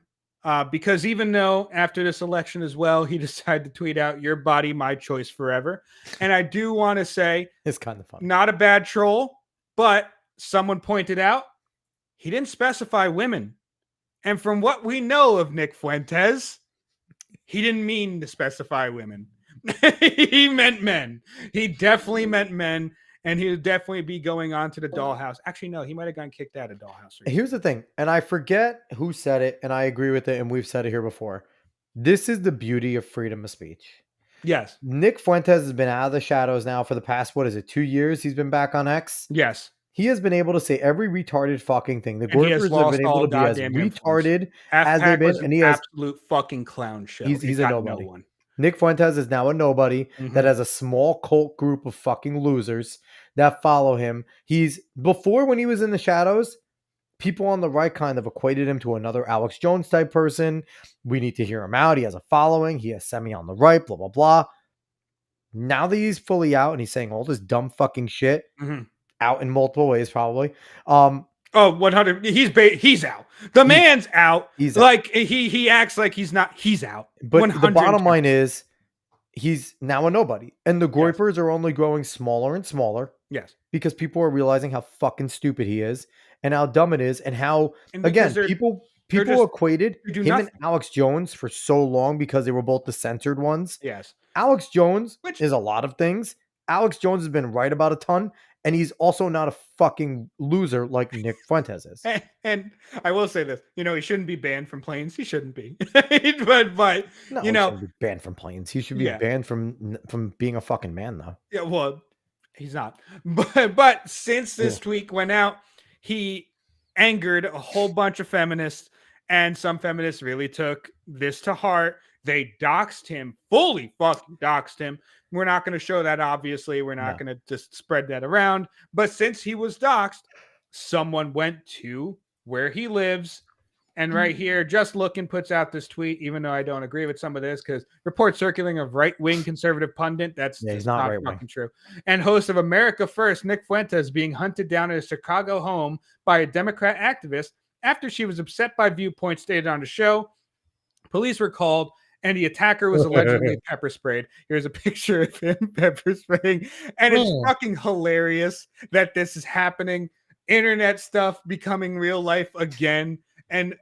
because even though after this election as well, he decided to tweet out, "Your body, my choice forever." And I do want to say It's kind of funny. not a bad troll, but someone pointed out he didn't specify women. And from what we know of Nick Fuentes, he didn't mean to specify women. He meant men. He definitely meant men. And he would definitely be going on to the dollhouse. Actually, no, he might have gotten kicked out of dollhouse. Recently. Here's the thing, and I forget who said it, and I agree with it, and we've said it here before. This is the beauty of freedom of speech. Yes. Nick Fuentes has been out of the shadows now for the past, 2 years? He's been back on X. Yes. He has been able to say every retarded fucking thing. The And he has Groypers have lost been able all to be as goddamn retarded Half as Pack they've was been, an and he has. absolute fucking clown show. He's a got nobody. No one. Nick Fuentes is now a nobody Mhm. that has a small cult group of fucking losers that follow him. Before when he was in the shadows, people on the right kind of equated him to another Alex Jones type person. We need to hear him out. He has a following. He has semi on the right, blah, blah, blah. Now that he's fully out and he's saying all this dumb fucking shit Mhm. out in multiple ways, probably. Oh, 100. He's out. The man's out. He's out. Like he acts like he's not. He's out. But the bottom 110%. line is he's now a nobody. And the Groypers are only growing smaller and smaller. Yes. Because people are realizing how fucking stupid he is and how dumb it is and how, And again, because people just- equated they do him and nothing. Alex Jones for so long because they were both the censored ones. Yes. Alex Jones Which- is a lot of things. Alex Jones has been right about a ton, and he's also not a fucking loser like Nick Fuentes is. And I will say this, he shouldn't be banned from planes. He shouldn't be, but No, you he know, shouldn't be banned from planes. He should be Yeah. banned from being a fucking man, though. yeah, well, he's not. But since this Yeah. tweet went out, he angered a whole bunch of feminists, and some feminists really took this to heart. They doxed him, fully fucking doxed him. We're not going to show that, obviously. We're not No. going to just spread that around. But since he was doxed, someone went to where he lives. And right here, Just Looking puts out this tweet, even though I don't agree with some of this, because reports circulating of right-wing conservative pundit, that's Yeah, he's just not not right-wing. fucking true. And host of America First, Nick Fuentes, being hunted down at his Chicago home by a Democrat activist After she was upset by viewpoints stated on the show, police were called and the attacker was allegedly pepper sprayed. Here's a picture of him pepper spraying. And it's fucking hilarious that this is happening. Internet stuff becoming real life again. And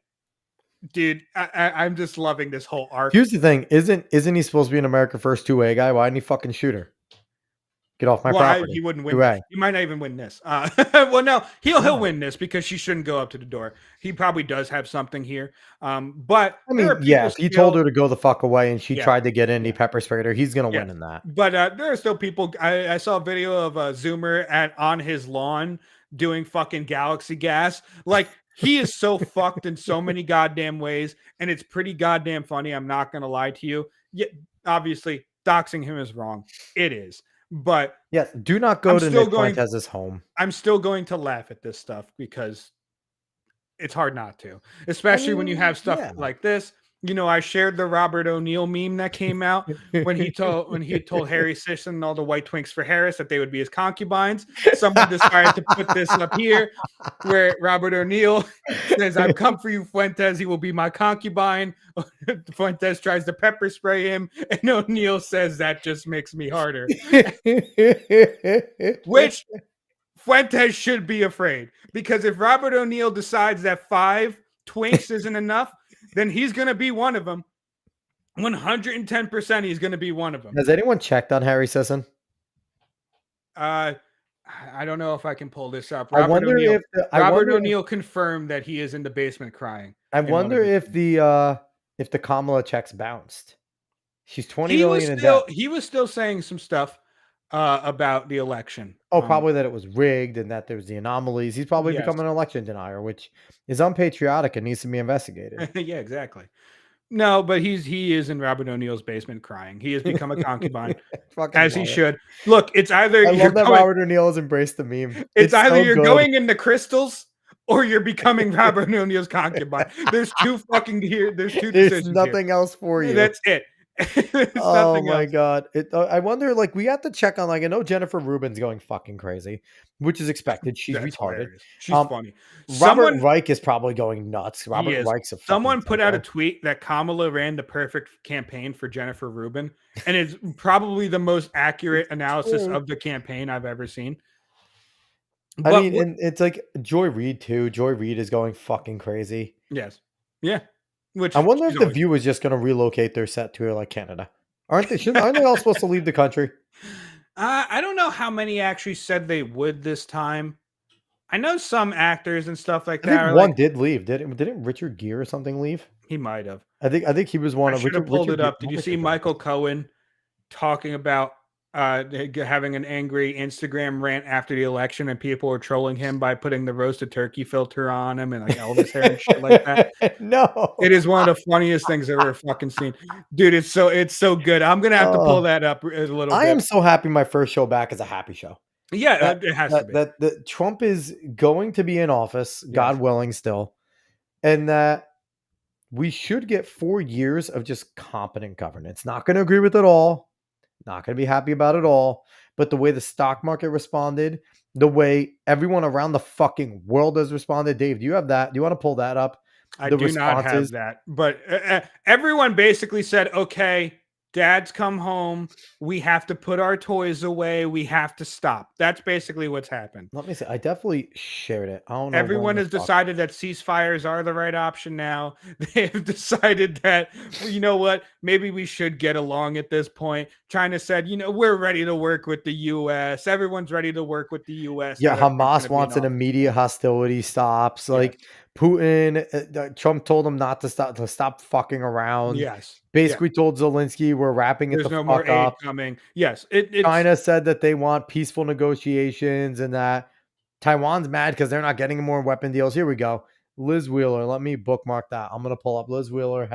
dude, I'm just loving this whole arc. Here's the thing: isn't he supposed to be an America First 2A guy? Why didn't he fucking shoot her? Get off my property. He wouldn't win. 2A. This. He might not even win this. Well, no, he'll win this because she shouldn't go up to the door. He probably does have something here. But I mean, yes, he told her to go the fuck away, and she tried to get in. He pepper sprayed her. He's gonna win in that. But there are still people. I saw a video of Zoomer on his lawn doing fucking galaxy gas. Like he is so fucked in so many goddamn ways, and it's pretty goddamn funny. I'm not gonna lie to you. Yeah, obviously, doxing him is wrong. It is. But yes, do not go to Nick Fuentes' home. I'm still going to laugh at this stuff because it's hard not to, especially when you have stuff like this. You know, I shared the Robert O'Neill meme that came out when he told Harry Sisson and all the white twinks for Harris that they would be his concubines. Someone decided to put this up here where Robert O'Neill says, "I've come for you, Fuentes. He will be my concubine." Fuentes tries to pepper spray him, and O'Neill says, "That just makes me harder." Which Fuentes should be afraid, because if Robert O'Neill decides that 5 twinks isn't enough, then he's going to be one of them. 110% he's going to be one of them. Has anyone checked on Harry Sisson? I don't know if I can pull this up. I wonder if Robert O'Neill confirmed that he is in the basement crying. I wonder if the Kamala checks bounced. She's 20 million in debt. He was still saying some stuff about the election. Oh, probably that it was rigged and that there was the anomalies. He's probably become an election denier, which is unpatriotic and needs to be investigated. Yeah, exactly. No, but he is in Robert O'Neill's basement crying. He has become a concubine, as he should. Look, it's either I love that Robert O'Neill has embraced the meme. It's either so you're going in the crystals or you're becoming Robert O'Neill's concubine. There's two fucking here. There's two decisions. There's nothing else for you. That's it. Oh my god! I wonder. Like, we have to check on. Like, I know Jennifer Rubin's going fucking crazy, which is expected. She's retarded. Hilarious. She's funny. Robert Reich is probably going nuts. Robert Reich's a someone put out a tweet that Kamala ran the perfect campaign for Jennifer Rubin, and it's probably the most accurate analysis of the campaign I've ever seen. But I mean, and it's like Joy Reid too. Joy Reid is going fucking crazy. Yes. Yeah. Which I wonder if the View is just going to relocate their set to like Canada. Aren't they all supposed to leave the country? I don't know how many actually said they would this time. I know some actors and stuff like that. I think one did leave. Didn't Richard Gere or something leave? He might have. I think he was one of. I should have pulled it up. Did you see Michael Cohen talking about having an angry Instagram rant after the election, and people were trolling him by putting the roasted turkey filter on him and like Elvis hair and shit like that? No, it is one of the funniest things I've ever fucking seen, dude. It's so good. I'm gonna have to pull that up a little. I am so happy. My first show back is a happy show. Yeah, it has to be. That Trump is going to be in office, God willing, still, and that we should get 4 years of just competent governance. Not going to agree with it all. Not going to be happy about it all, but the way the stock market responded, the way everyone around the fucking world has responded. Dave, do you have that? Do you want to pull that up? I do not have that, but everyone basically said, okay, Dad's come home. We have to put our toys away. We have to stop. That's basically what's happened. Let me see. I definitely shared it. I don't know. Everyone has decided that ceasefires are the right option now. They've decided that, you know what, maybe we should get along at this point. China said, we're ready to work with the U.S. Everyone's ready to work with the U.S. Yeah, Hamas wants an immediate hostility stops. Like Putin, Trump told him not to stop fucking around. Yes. Basically told Zelensky we're wrapping it There's the no fuck more up. aid coming. Yes. China said that they want peaceful negotiations and that Taiwan's mad because they're not getting more weapon deals. Here we go. Liz Wheeler. Let me bookmark that. I'm going to pull up. Liz Wheeler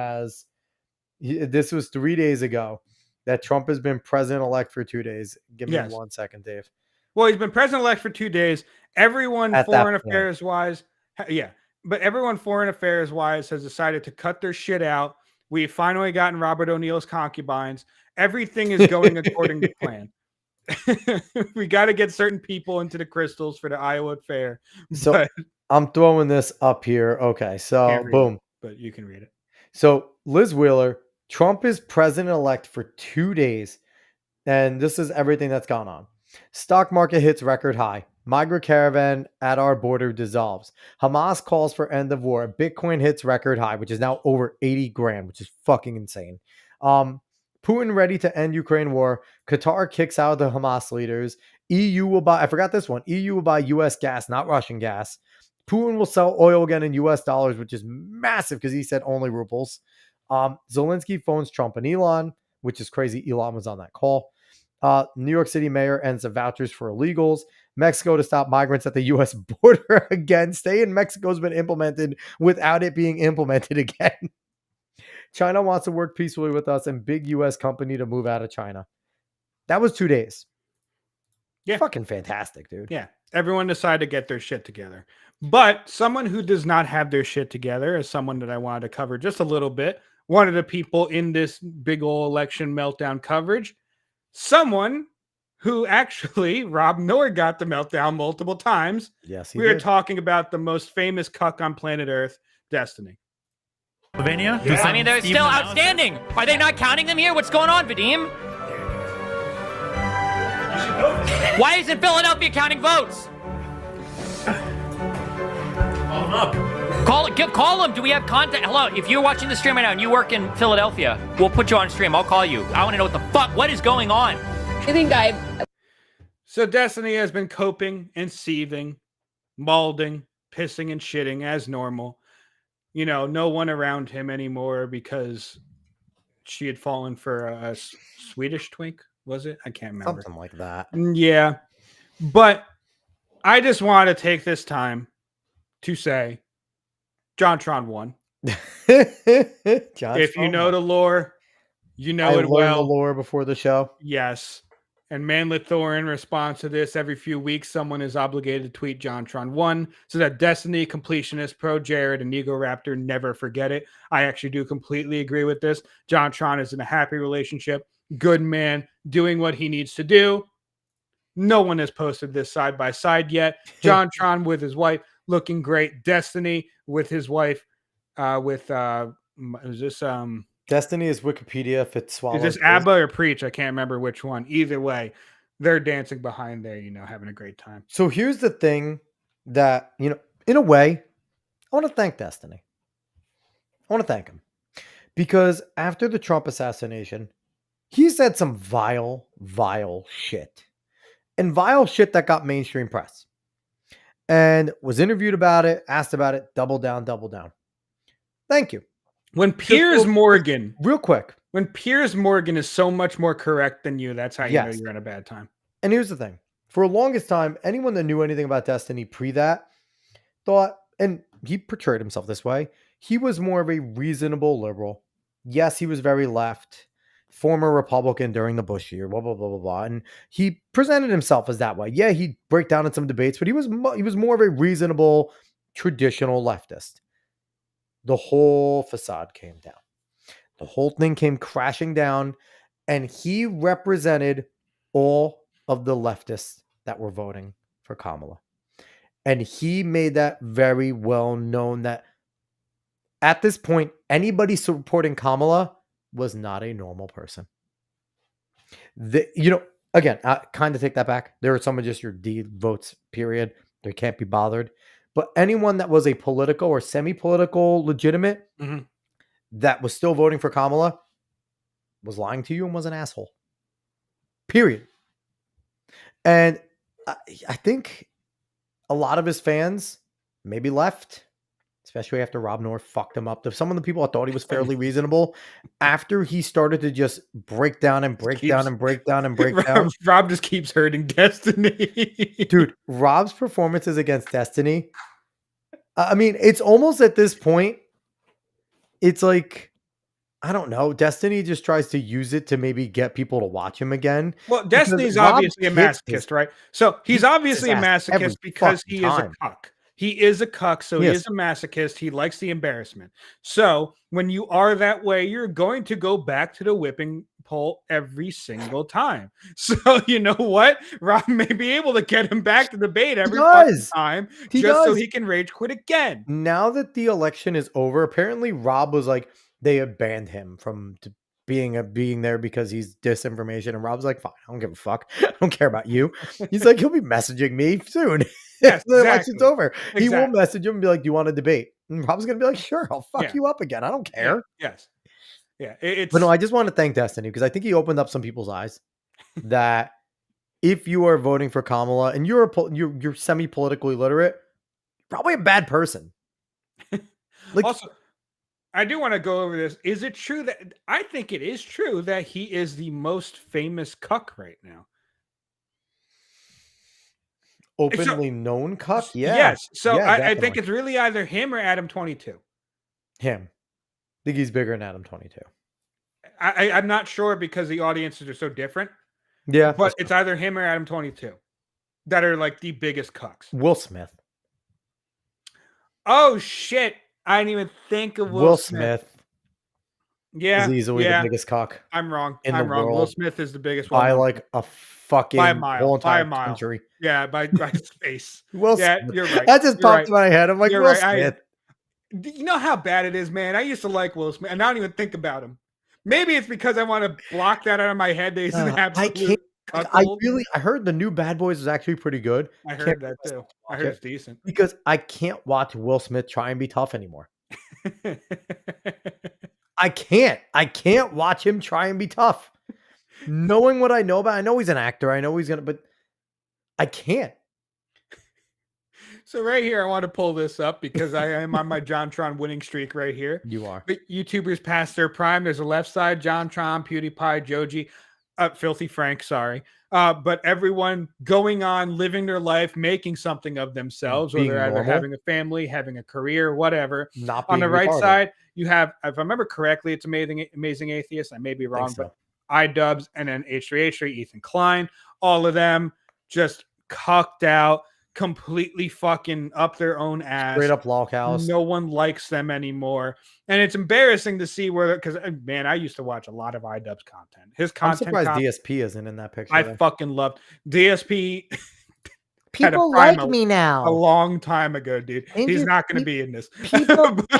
this was 3 days ago that Trump has been president-elect for 2 days. Give me 1 second, Dave. Well, he's been president-elect for 2 days. Everyone foreign affairs-wise, but everyone foreign affairs-wise has decided to cut their shit out. We've finally gotten Robert O'Neill's concubines. Everything is going according to plan. We got to get certain people into the crystals for the Iowa fair. So I'm throwing this up here. Okay, so Can't read boom. it, but you can read it. So Liz Wheeler, Trump is president-elect for 2 days, and this is everything that's gone on. Stock market hits record high. Migrant caravan at our border dissolves. Hamas calls for end of war. Bitcoin hits record high, which is now over 80 grand, which is fucking insane. Putin ready to end Ukraine war. Qatar kicks out the Hamas leaders. EU will buy, I forgot this one. EU will buy US gas, not Russian gas. Putin will sell oil again in US dollars, which is massive because he said only rubles. Zelensky phones Trump and Elon, which is crazy. Elon was on that call. New York City mayor ends the vouchers for illegals. Mexico to stop migrants at the U.S. border again. Stay in Mexico has been implemented without it being implemented again. China wants to work peacefully with us and big U.S. company to move out of China. That was 2 days. Yeah. Fucking fantastic, dude. Yeah. Everyone decided to get their shit together. But someone who does not have their shit together is someone that I wanted to cover just a little bit. One of the people in this big old election meltdown coverage, someone who actually Rob Miller got the meltdown multiple times. Yes, he We are did. talking about the most famous cuck on planet Earth, Destiny. Pennsylvania? I mean, they're still outstanding. Are they not counting them here? What's going on, Vadim? Why isn't Philadelphia counting votes? Call them. Do we have contact? Hello, if you're watching the stream right now and you work in Philadelphia, we'll put you on stream. I'll call you. I want to know what is going on. So Destiny has been coping and seething, malding, pissing and shitting as normal. You know, no one around him anymore because she had fallen for a Swedish twink, was it? I can't remember. Something like that. Yeah. But I just want to take this time to say JonTron won. If you know the lore, you know I it learned well. the lore before the show. Yes. And Manlet Thor, in response to this, every few weeks, someone is obligated to tweet JonTron1 so that Destiny, Completionist, Pro Jared, and Ego Raptor never forget it. I actually do completely agree with this. JonTron is in a happy relationship, good man, doing what he needs to do. No one has posted this side by side yet. JonTron with his wife, looking great. Destiny with his wife, is this Destiny is Wikipedia if it swallows. Is this ABBA or Preach? I can't remember which one. Either way, they're dancing behind there, having a great time. So here's the thing that, in a way, I want to thank Destiny. I want to thank him. Because after the Trump assassination, he said some vile, vile shit. And vile shit that got mainstream press. And was interviewed about it, asked about it, double down. Thank you. When Piers Morgan, real quick, when Piers Morgan is so much more correct than you, that's how you know you're in a bad time. And here's the thing. For the longest time, anyone that knew anything about Destiny pre that thought, and he portrayed himself this way, he was more of a reasonable liberal. Yes, he was very left, former Republican during the Bush year, blah, blah, blah, blah, blah. And he presented himself as that way. Yeah, he'd break down in some debates, but he was more of a reasonable, traditional leftist. The whole facade came down. The whole thing came crashing down, and he represented all of the leftists that were voting for Kamala. And he made that very well known that at this point, anybody supporting Kamala was not a normal person. Again, I kind of take that back. There are some of just your D votes, period. They can't be bothered. But anyone that was a political or semi-political legitimate that was still voting for Kamala was lying to you and was an asshole. Period. And I think a lot of his fans maybe left, especially after Rob North fucked him up. Some of the people I thought he was fairly reasonable, after he started to just break down. Rob just keeps hurting Destiny. Dude, Rob's performances against Destiny, I mean, it's almost at this point, it's like, I don't know, Destiny just tries to use it to maybe get people to watch him again. Well, Destiny's obviously a masochist, right? So he's obviously a masochist because he is a cuck. He is a cuck, so he Yes. is a masochist. He likes the embarrassment. So when you are that way, you're going to go back to the whipping pole every single time. So you know what? Rob may be able to get him back to debate every fucking does. time He just so does. he can rage quit again. Now that the election is over, apparently Rob was like, they had banned him from being there because he's disinformation. And Rob's like, fine, I don't give a fuck. I don't care about you. He's like, he'll be messaging me soon. Yes, The election's exactly. over. He will Exactly. message him and be like, do you want to debate? And Rob's gonna be like, sure, I'll fuck Yeah. you up again. I don't Yeah, care. yes. Yeah. But no, I just want to thank Destiny because I think he opened up some people's eyes that if you are voting for Kamala and you're semi-politically literate, probably a bad person. Like, also, I do want to go over this. Is it true that I think it is true that he is the most famous cuck right now? openly known cuck? Yeah. Yes. So Yeah, I think definitely. it's really either him or Adam 22. Him. I think he's bigger than Adam 22. I'm not sure because the audiences are so different, Yeah. but it's either him or Adam 22 that are like the biggest cucks. Will Smith. Oh shit! I didn't even think of Will Smith Yeah, is easily yeah. the biggest cuck I'm wrong. in I'm the wrong. Will world Smith is the biggest one. by like a fucking By a mile. whole By a entire mile. country. Yeah, by space. Will Yeah, Smith. you're right. That just You're popped right. in my head. I'm like, You're Will right. Smith. You know how bad it is, man. I used to like Will Smith, and I don't even think about him. Maybe it's because I want to block that out of my head that he's an I absolute can't. I cuckold. I heard the new Bad Boys is actually pretty good. I Can't heard that bring too. myself to I watch heard it it's decent. because I can't watch Will Smith try and be tough anymore. I can't. I can't watch him try and be tough. Knowing what I know about, I know he's an actor. I know he's gonna, but I can't. So right here, I want to pull this up because I am on my JonTron winning streak right here. You are. But YouTubers past their prime. There's a left side, JonTron, PewDiePie, Joji, Filthy Frank, sorry. But everyone going on, living their life, making something of themselves, Being whether either normal. having a family, having a career, whatever. Not On the being right retarded. side, you have, if I remember correctly, it's Amazing Atheist. I may be wrong, so. but iDubbbz and then H3H3, Ethan Klein, all of them just cucked out, completely fucking up their own ass. Straight up log house. No one likes them anymore. And it's embarrassing to see where, because man, I used to watch a lot of iDubbbz content. His I'm content. surprised DSP isn't in that picture. I then. fucking loved DSP. had a People prime like a- me A now. long time ago, dude. And He's you- not going to you- be in this.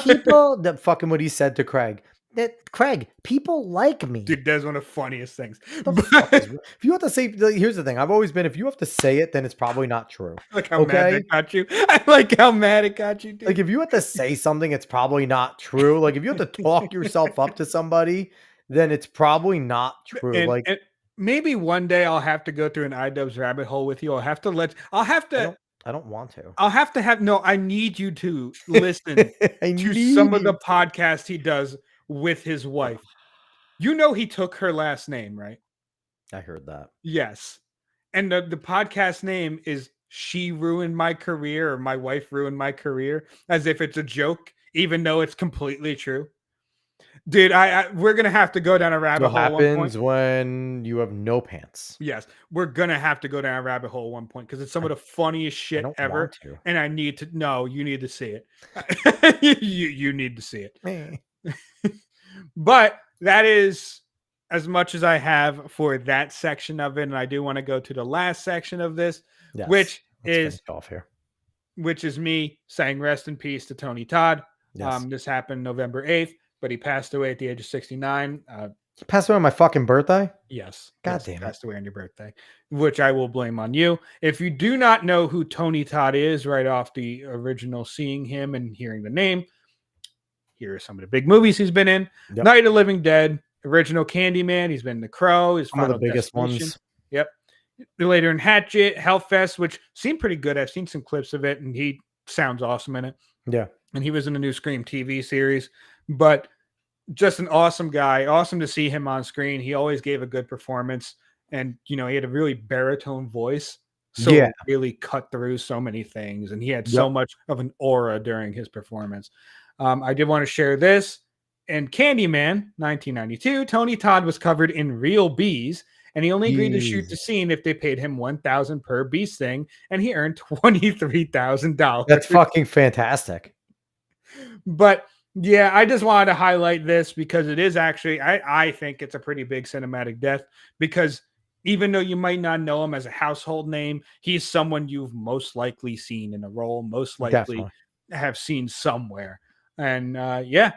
People that fucking what he said to Craig. That Craig, people like me. Dude, that's one of the funniest things. The fuck is- if you have to say, like, here's the thing. I've always been, if you have to say it, then it's probably not true. Like how mad Okay? it got you. I like how mad it got you, dude. Like if you have to say something, it's probably not true. Like if you have to talk yourself up to somebody, then it's probably not true. And maybe one day I'll have to go through an iDubbbz rabbit hole with you. I'll have to I don't want to. I need you to listen I to some of the need- podcasts he does with his wife. You know he took her last name, right? I heard that. Yes. And the podcast name is She Ruined My Career or My Wife Ruined My Career, as if it's a joke, even though it's completely true. Dude, we're gonna have to go down a rabbit What hole at one point. happens when you have no pants? Yes, we're gonna have to go down a rabbit hole at one point because it's some of the funniest I shit don't ever. want to. And I need to know. You need to see it. you need to see it. Eh. But that is as much as I have for that section of it, and I do want to go to the last section of this, Yes, which let's is finish off here. which is me saying rest in peace to Tony Todd. Yes. This happened November 8th, but he passed away at the age of 69. He passed away on my fucking birthday. Yes. God yes, damn it. passed away on your birthday, which I will blame on you. If you do not know who Tony Todd is right off the original seeing him and hearing the name, here are some of the big movies he's been in. Yep. Night of the Living Dead, original Candyman. He's been in The Crow. His Some of the Final biggest Destination. ones. Yep. Later in Hatchet, Hellfest, which seemed pretty good. I've seen some clips of it, and he sounds awesome in it. Yeah. And he was in a new Scream TV series, but just an awesome guy. Awesome to see him on screen. He always gave a good performance, and he had a really baritone voice, so Yeah. it really cut through so many things, and he had so Yep. much of an aura during his performance. I did want to share this. In Candyman 1992, Tony Todd was covered in real bees and he only agreed to shoot the Jesus. scene if they paid him $1,000 per bee sting, and he earned $23,000. That's fucking fantastic. But yeah, I just wanted to highlight this because it is actually, I think it's a pretty big cinematic death, because even though you might not know him as a household name, he's someone you've most likely seen in a role, most likely Definitely. have seen somewhere. And yeah,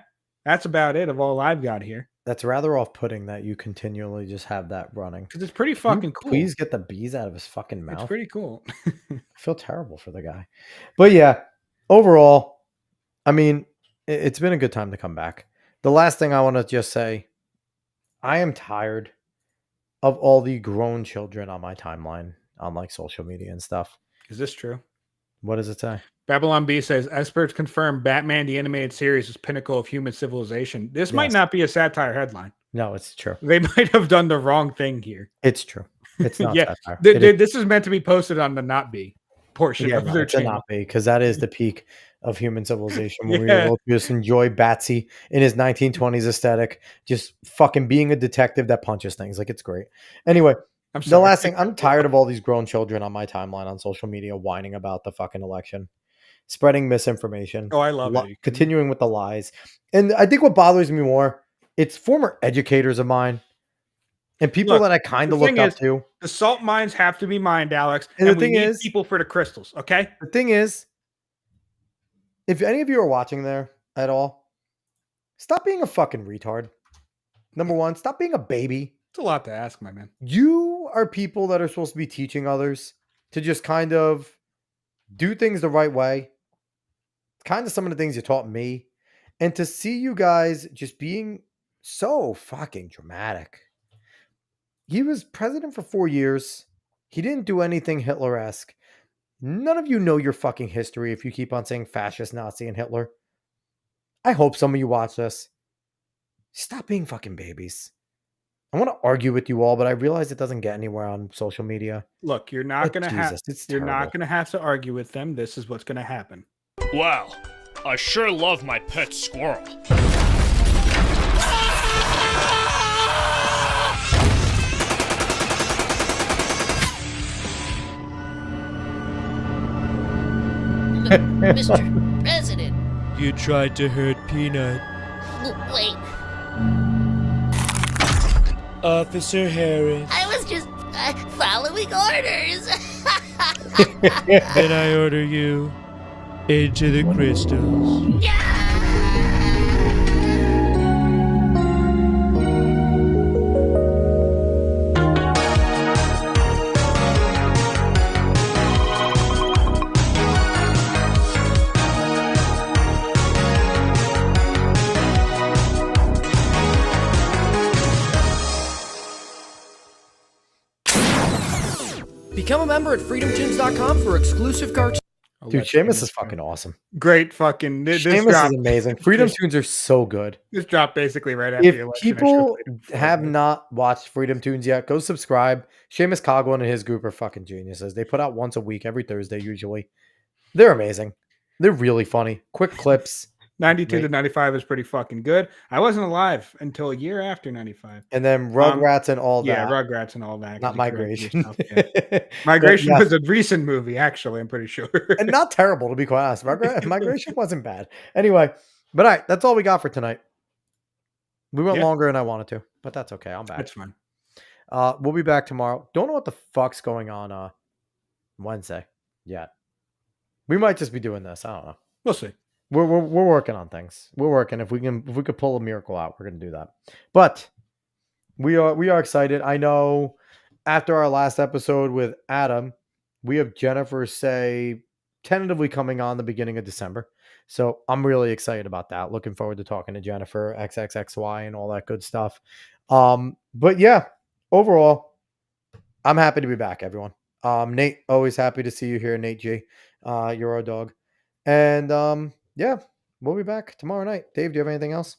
that's about it of all I've got here. That's rather off-putting that you continually just have that running. Because it's pretty Can you fucking cool. please get the bees out of his fucking mouth. It's pretty cool. I feel terrible for the guy. But yeah, overall, I mean, it's been a good time to come back. The last thing I want to just say, I am tired of all the grown children on my timeline on like social media and stuff. Is this true? What does it say? Babylon B says experts confirm Batman the animated series is pinnacle of human civilization. This might Yes. not be a satire headline. No, it's true. They might have done the wrong thing here. It's true. It's not Yeah, satire. It is- this is meant to be posted on the not be portion yeah, of no, their it's a channel. not be, because that is the peak of human civilization when we Yeah. were able to just enjoy Batsy in his 1920s aesthetic, just fucking being a detective that punches things. Like, it's great. Anyway, I'm the sorry. last thing, I'm tired of all these grown children on my timeline on social media whining about the fucking election, spreading misinformation. Oh, I love it. Continuing with the lies. And I think what bothers me more, it's former educators of mine and people Look, that I kind the of look thing up is, to. The salt mines have to be mined, Alex. And And, the we thing need is- people for the crystals, okay? The thing is, if any of you are watching there at all, stop being a fucking retard. Number one, stop being a baby. It's a lot to ask, my man. You are people that are supposed to be teaching others to just kind of do things the right way. Kind of some of the things you taught me. And to see you guys just being so fucking dramatic. He was president for 4 years. He didn't do anything Hitler-esque. None of you know your fucking history if you keep on saying fascist, Nazi, and Hitler. I hope some of you watch this. Stop being fucking babies. I want to argue with you all, but I realize it doesn't get anywhere on social media. Look, you're not But gonna have Jesus, it's you're terrible. not gonna have to argue with them. This is what's gonna happen. Wow, I sure love my pet squirrel. Mr. President. You tried to hurt Peanut. Wait, Officer Harris. I was just following orders. Then I order you into the crystals. Become a member at freedomtunes.com for exclusive cartoons. I'll Dude, let Seamus Seamus is go. fucking awesome. Great fucking this Seamus drop, is amazing. Freedom this- Tunes are so good. This dropped basically right after the If election. I people should've played it have before. not watched Freedom Tunes yet, go subscribe. Seamus Cogwin and his group are fucking geniuses. They put out once a week, every Thursday usually. They're amazing. They're really funny. Quick clips. 92 to Great. 95 is pretty fucking good. I wasn't alive until a year after 95. And then Rugrats and all Yeah, that. Rugrats and all that. 'cause Not you corrected Migration. yourself, yeah. Migration But, was a recent movie, actually. I'm pretty sure. and not terrible, to be quite honest. Migration wasn't bad. Anyway, but all right, that's all we got for tonight. We went Yeah. longer than I wanted to, but that's okay. I'm back. That's fine. We'll be back tomorrow. Don't know what the fuck's going on Wednesday yet. We might just be doing this. I don't know. We'll see. We're working on things. We're working. If we could pull a miracle out, we're gonna do that. But we are excited. I know after our last episode with Adam, we have Jennifer say tentatively coming on the beginning of December. So I'm really excited about that. Looking forward to talking to Jennifer, XXXY, and all that good stuff. But yeah, overall, I'm happy to be back, everyone. Nate, always happy to see you here, Nate G. You're our dog. And yeah, we'll be back tomorrow night. Dave, do you have anything else?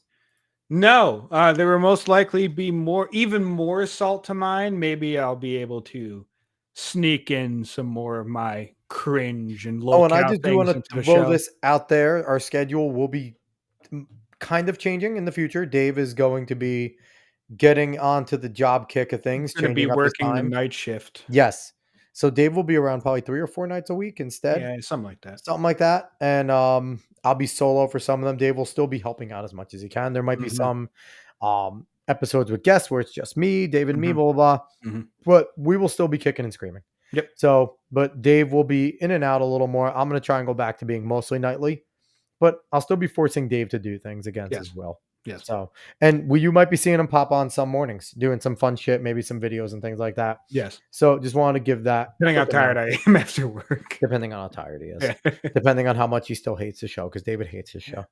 No, there will most likely be even more salt to mine. Maybe I'll be able to sneak in some more of my cringe and low. Oh, and I just do want to the throw show. this out there. Our schedule will be kind of changing in the future. Dave is going to be getting onto the job kick of things, Going to be changing up his working the time. night shift. Yes. So Dave will be around probably 3 or 4 nights a week instead. Yeah, something like that. Something like that. And I'll be solo for some of them. Dave will still be helping out as much as he can. There might be some episodes with guests where it's just me, Dave and me, blah, blah, blah. But we will still be kicking and screaming. Yep. So, but Dave will be in and out a little more. I'm going to try and go back to being mostly nightly, but I'll still be forcing Dave to do things against Yes. as well. Yes. So, and you might be seeing him pop on some mornings doing some fun shit, maybe some videos and things like that. Yes. So just wanted to give that. Depending how quick tired announcement. I am after work. Depending on how tired he is. Yeah. Depending on how much he still hates the show, because David hates his show.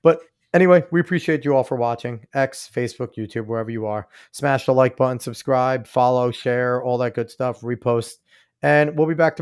But anyway, we appreciate you all for watching. X, Facebook, YouTube, wherever you are. Smash the like button, subscribe, follow, share, all that good stuff, repost. And we'll be back tomorrow.